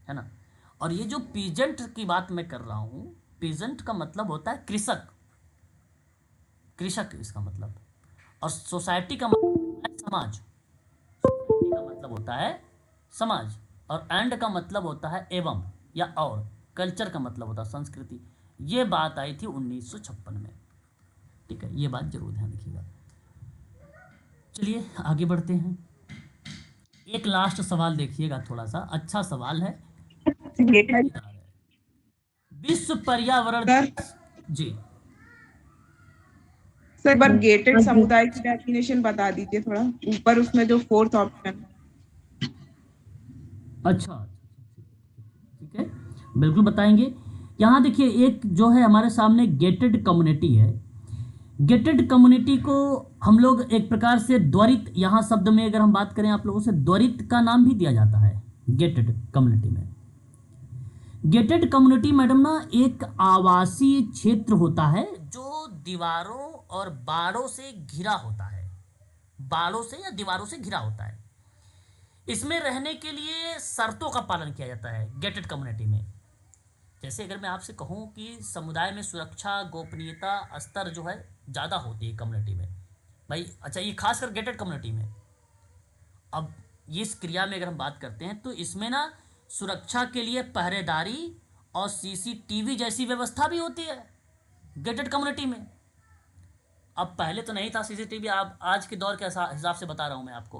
है ना। और ये जो पीजेंट की बात मैं कर रहा हूँ, पीजेंट का मतलब होता है कृषक, कृषक इसका मतलब, और सोसाइटी का मतलब है समाज, सोसाइटी का मतलब होता है समाज, और एंड का मतलब होता है एवं या और, कल्चर का मतलब होता है संस्कृति। ये बात आई थी 1956 में, ठीक है, ये बात जरूर ध्यान रखिएगा। चलिए आगे बढ़ते हैं। एक लास्ट सवाल देखिएगा, थोड़ा सा अच्छा सवाल है। विश्व पर्यावरण सर दिवस, जी सर एक बार गेटेड समुदाय की डेफिनेशन बता दीजिए थोड़ा ऊपर, उसमें जो फोर्थ ऑप्शन। अच्छा, ठीक है, बिल्कुल बताएंगे। यहाँ देखिए, एक जो है हमारे सामने गेटेड कम्युनिटी है। गेटेड कम्युनिटी को हम लोग एक प्रकार से द्वरित, यहाँ शब्द में अगर हम बात करें आप लोगों से, द्वरित का नाम भी दिया जाता है गेटेड कम्युनिटी में। गेटेड कम्युनिटी मैडम ना एक आवासीय क्षेत्र होता है जो दीवारों और बाड़ों से घिरा होता है, बाड़ों से या दीवारों से घिरा होता है। इसमें रहने के लिए शर्तों का पालन किया जाता है गेटेड कम्युनिटी में। जैसे अगर मैं आपसे कहूँ कि समुदाय में सुरक्षा गोपनीयता स्तर जो है ज़्यादा होती है कम्युनिटी में, भाई अच्छा, ये खासकर गेटेड कम्युनिटी में। अब ये इस क्रिया में अगर हम बात करते हैं तो इसमें ना सुरक्षा के लिए पहरेदारी और सीसीटीवी जैसी व्यवस्था भी होती है गेटेड कम्युनिटी में। अब पहले तो नहीं था सीसीटीवी, आप आज के दौर के हिसाब से बता रहा हूँ मैं आपको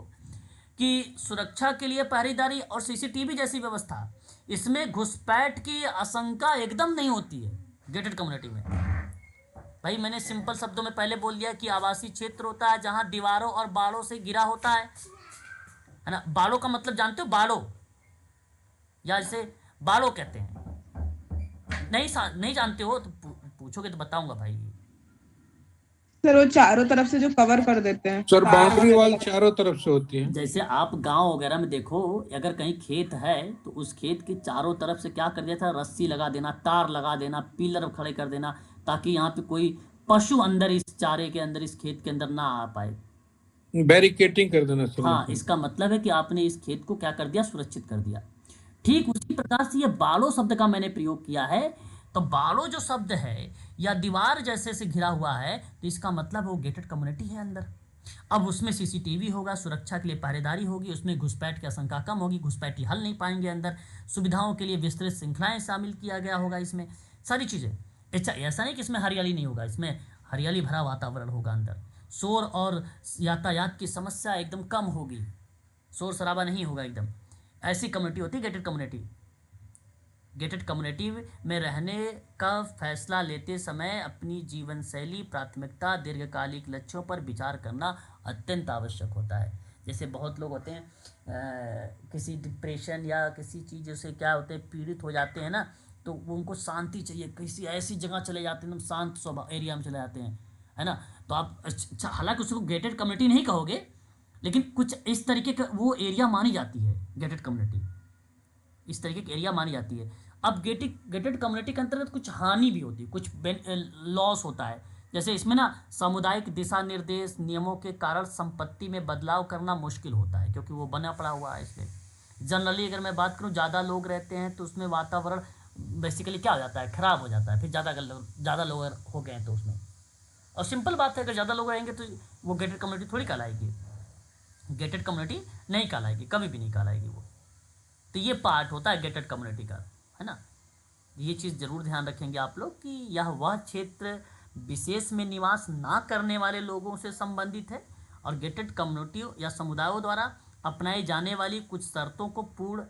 कि सुरक्षा के लिए पहरेदारी और सीसीटीवी जैसी व्यवस्था, इसमें घुसपैठ की आशंका एकदम नहीं होती है गेटेड कम्युनिटी में। भाई मैंने सिंपल शब्दों में पहले बोल दिया कि आवासीय क्षेत्र होता है जहां दीवारों और बाड़ों से घिरा होता है ना। बाड़ों का मतलब जानते हो, बाड़ों या जैसे बाड़ों कहते हैं, नहीं जानते हो तो पूछोगे तो बताऊंगा भाई। सर वो चारों तरफ से जो कवर कर देते हैं सर, बाउंड्री वॉल चारों तरफ से होती है। जैसे आप गांव वगैरह में देखो, अगर कहीं खेत है तो उस खेत के चारों तरफ से क्या कर दिया था, रस्सी लगा देना, तार लगा देना, पिलर खड़े कर देना, ताकि यहाँ पे कोई पशु अंदर इस चारे के अंदर, इस खेत के अंदर ना आ पाए, बैरिकेटिंग कर देना सर। हाँ, इसका मतलब है कि आपने इस खेत को क्या कर दिया, सुरक्षित कर दिया। ठीक उसी प्रकार से ये बाड़ों शब्द का मैंने प्रयोग किया है, तो बाड़ों जो शब्द है या दीवार जैसे से घिरा हुआ है, तो इसका मतलब वो गेटेड कम्युनिटी है अंदर। अब उसमें सीसीटीवी होगा, सुरक्षा के लिए पहरेदारी होगी, उसमें घुसपैठ की आशंका कम होगी, घुसपैठी हल नहीं पाएंगे अंदर, सुविधाओं के लिए विस्तृत श्रृंखलाएं शामिल किया गया होगा इसमें, सारी चीज़ें। अच्छा, ऐसा नहीं कि इसमें हरियाली नहीं होगा, इसमें हरियाली भरा वातावरण होगा अंदर, शोर और यातायात की समस्या एकदम कम होगी, शोर शराबा नहीं होगा एकदम। ऐसी कम्युनिटी होती है गेटेड कम्युनिटी। गेटेड कम्युनिटी में रहने का फैसला लेते समय अपनी जीवन शैली, प्राथमिकता, दीर्घकालिक लक्ष्यों पर विचार करना अत्यंत आवश्यक होता है। जैसे बहुत लोग होते हैं किसी डिप्रेशन या किसी चीज़ से क्या होते हैं, पीड़ित हो जाते हैं ना, तो वो उनको शांति चाहिए, किसी ऐसी जगह चले जाते हैं, एकदम शांत स्वभाव एरिया में चले जाते हैं, है ना। तो आप अच्छा, हालांकि उसको गेटेड कम्युनिटी नहीं कहोगे, लेकिन कुछ इस तरीके का वो एरिया मानी जाती है गेटेड कम्युनिटी, इस तरीके की एरिया मानी जाती है। अब गेटेड कम्युनिटी के अंतर्गत कुछ हानि भी होती है, कुछ लॉस होता है। जैसे इसमें ना सामुदायिक दिशा निर्देश नियमों के कारण संपत्ति में बदलाव करना मुश्किल होता है, क्योंकि वो बना पड़ा हुआ है। इसलिए जनरली अगर मैं बात करूँ, ज़्यादा लोग रहते हैं तो उसमें वातावरण बेसिकली क्या हो जाता है, ख़राब हो जाता है। फिर ज़्यादा लोग हो गए हैं तो उसमें, और सिंपल बात है, अगर ज़्यादा लोग रहेंगे तो वो गेटेड कम्युनिटी थोड़ी कहलाएगी, गेटेड कम्युनिटी नहीं कहलाएगी, कभी भी नहीं कहलाएगी वो। तो ये पार्ट होता है गेटेड कम्युनिटी का, है ना। ये चीज़ ज़रूर ध्यान रखेंगे आप लोग कि यह वह क्षेत्र विशेष में निवास ना करने वाले लोगों से संबंधित है और गेटेड कम्युनिटियों या समुदायों द्वारा अपनाई जाने वाली कुछ शर्तों को पूर्ण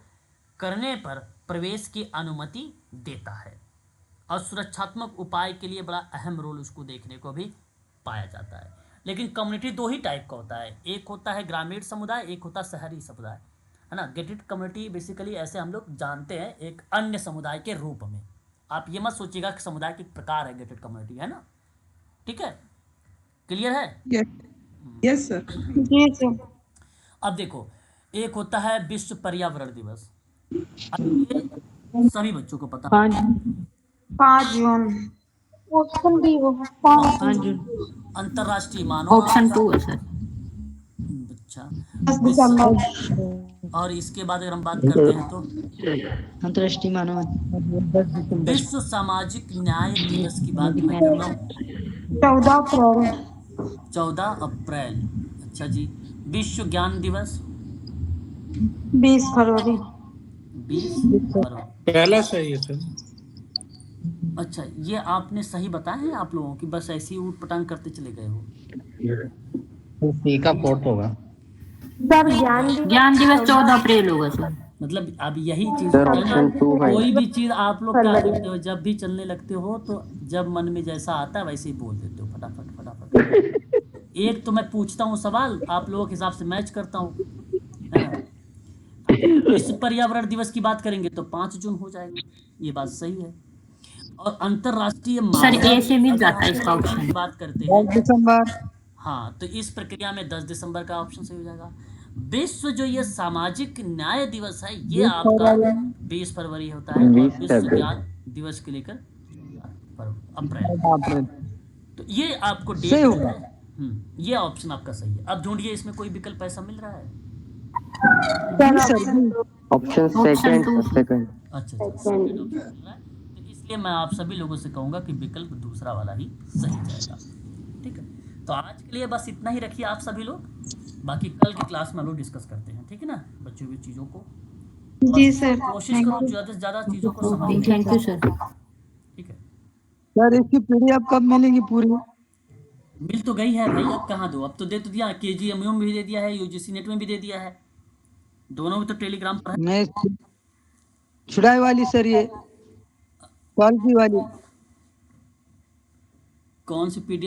करने पर प्रवेश की अनुमति देता है, और सुरक्षात्मक उपाय के लिए बड़ा अहम रोल उसको देखने को भी पाया जाता है। लेकिन कम्युनिटी दो ही टाइप का होता है, एक होता है ग्रामीण समुदाय, एक होता है शहरी समुदाय, है ना। गेटेड कम्युनिटी बेसिकली ऐसे हम लोग जानते हैं एक अन्य समुदाय के रूप में। आप ये मत सोचिएगा कि समुदाय के प्रकार है गेटेड कम्युनिटी, है ना। ठीक है, क्लियर है? Yes sir. जी सर। अब देखो, एक होता है विश्व पर्यावरण दिवस, सभी बच्चों को पता है, 5 जून। ऑप्शन बी होगा 5 जून। अंतर्राष्ट्रीय मानव ऑप्शन 2 है सर। अच्छा, 10 दिसंबर। और इसके बाद अगर हम बात करते हैं तो अंतर्राष्ट्रीय मानव विश्व सामाजिक न्याय दिवस की बात मैं कर रहा हूँ। 14 अप्रैल। 14 अप्रैल। अच्छा जी। विश्व ज्ञान दिवस 20 फरवरी। 20 फरवरी। पहला सही है सर। अच्छा, ये आपने सही बताया है आप लोगों की, बस ऐसे ही ऊट पटांग करते चले गए हो? तो सी का फोर्थ होगा। सर ज्ञान दिवस 14 अप्रैल होगा सर। मतलब अब यही चीज सर होता है ऑप्शन ना, 2 है। कोई भी चीज आप लोग क्या करते हो, जब भी चलने लगते हो तो जब मन में जैसा आता है वैसे ही बोल देते हो, फटाफट फटाफट। एक तो मैं पूछता हूँ सवाल, आप लोगों के हिसाब से मैच करता हूँ, है ना। विश्व पर्यावरण दिवस की बात करेंगे तो 5 जून हो जाएगा, ये बात सही है। और अंतरराष्ट्रीय सर ए से मिल अगर जाता है हम इसका ऑप्शन। की बात करते 10 हैं, दिसंबर। हाँ, तो इस प्रक्रिया में 10 दिसंबर का ऑप्शन सही हो जाएगा। विश्व जो ये सामाजिक न्याय दिवस है, ये आपका 20 फरवरी होता है, और 20 विश्व फरवरी। ज्ञान दिवस के लेकर अप्रैल। तो ये आपको डेट सही मिल होगा। रहा है। ये ऑप्शन आपका सही है। अब ढूंढिए इसमें कोई विकल्प ऐसा मिल रहा है? Option second second. अच्छा अच्छा, सेकंड ऑप्शन मिल रहा है, तो इसलिए मैं आप सभी लोगों से कहूँगा कि विकल्प दूसरा वाला ही सही जाएगा। ठीक है, तो आज के लिए बस इतना ही रखिए आप सभी लोग, बाकी कल की क्लास में हम लोग डिस्कस करते हैं, ठीक है ना बच्चों की चीज़ों को। जी सर, कोशिश करो ज़्यादा से ज़्यादा चीज़ों को समझने की। Thank you sir. ठीक है, सर इसकी पीडीएफ कब मिलेगी पूरी? मिल तो गई है भाई, अब कहाँ दो, अब तो दे तो दिया, KGMU में भी दे दिया है, UGC नेट में भी दे दिया है, दोनों में तो टेलीग्राम पर है। नहीं, छुड़ाई वाली सर, ये कॉल की वाली। कौन सी PDF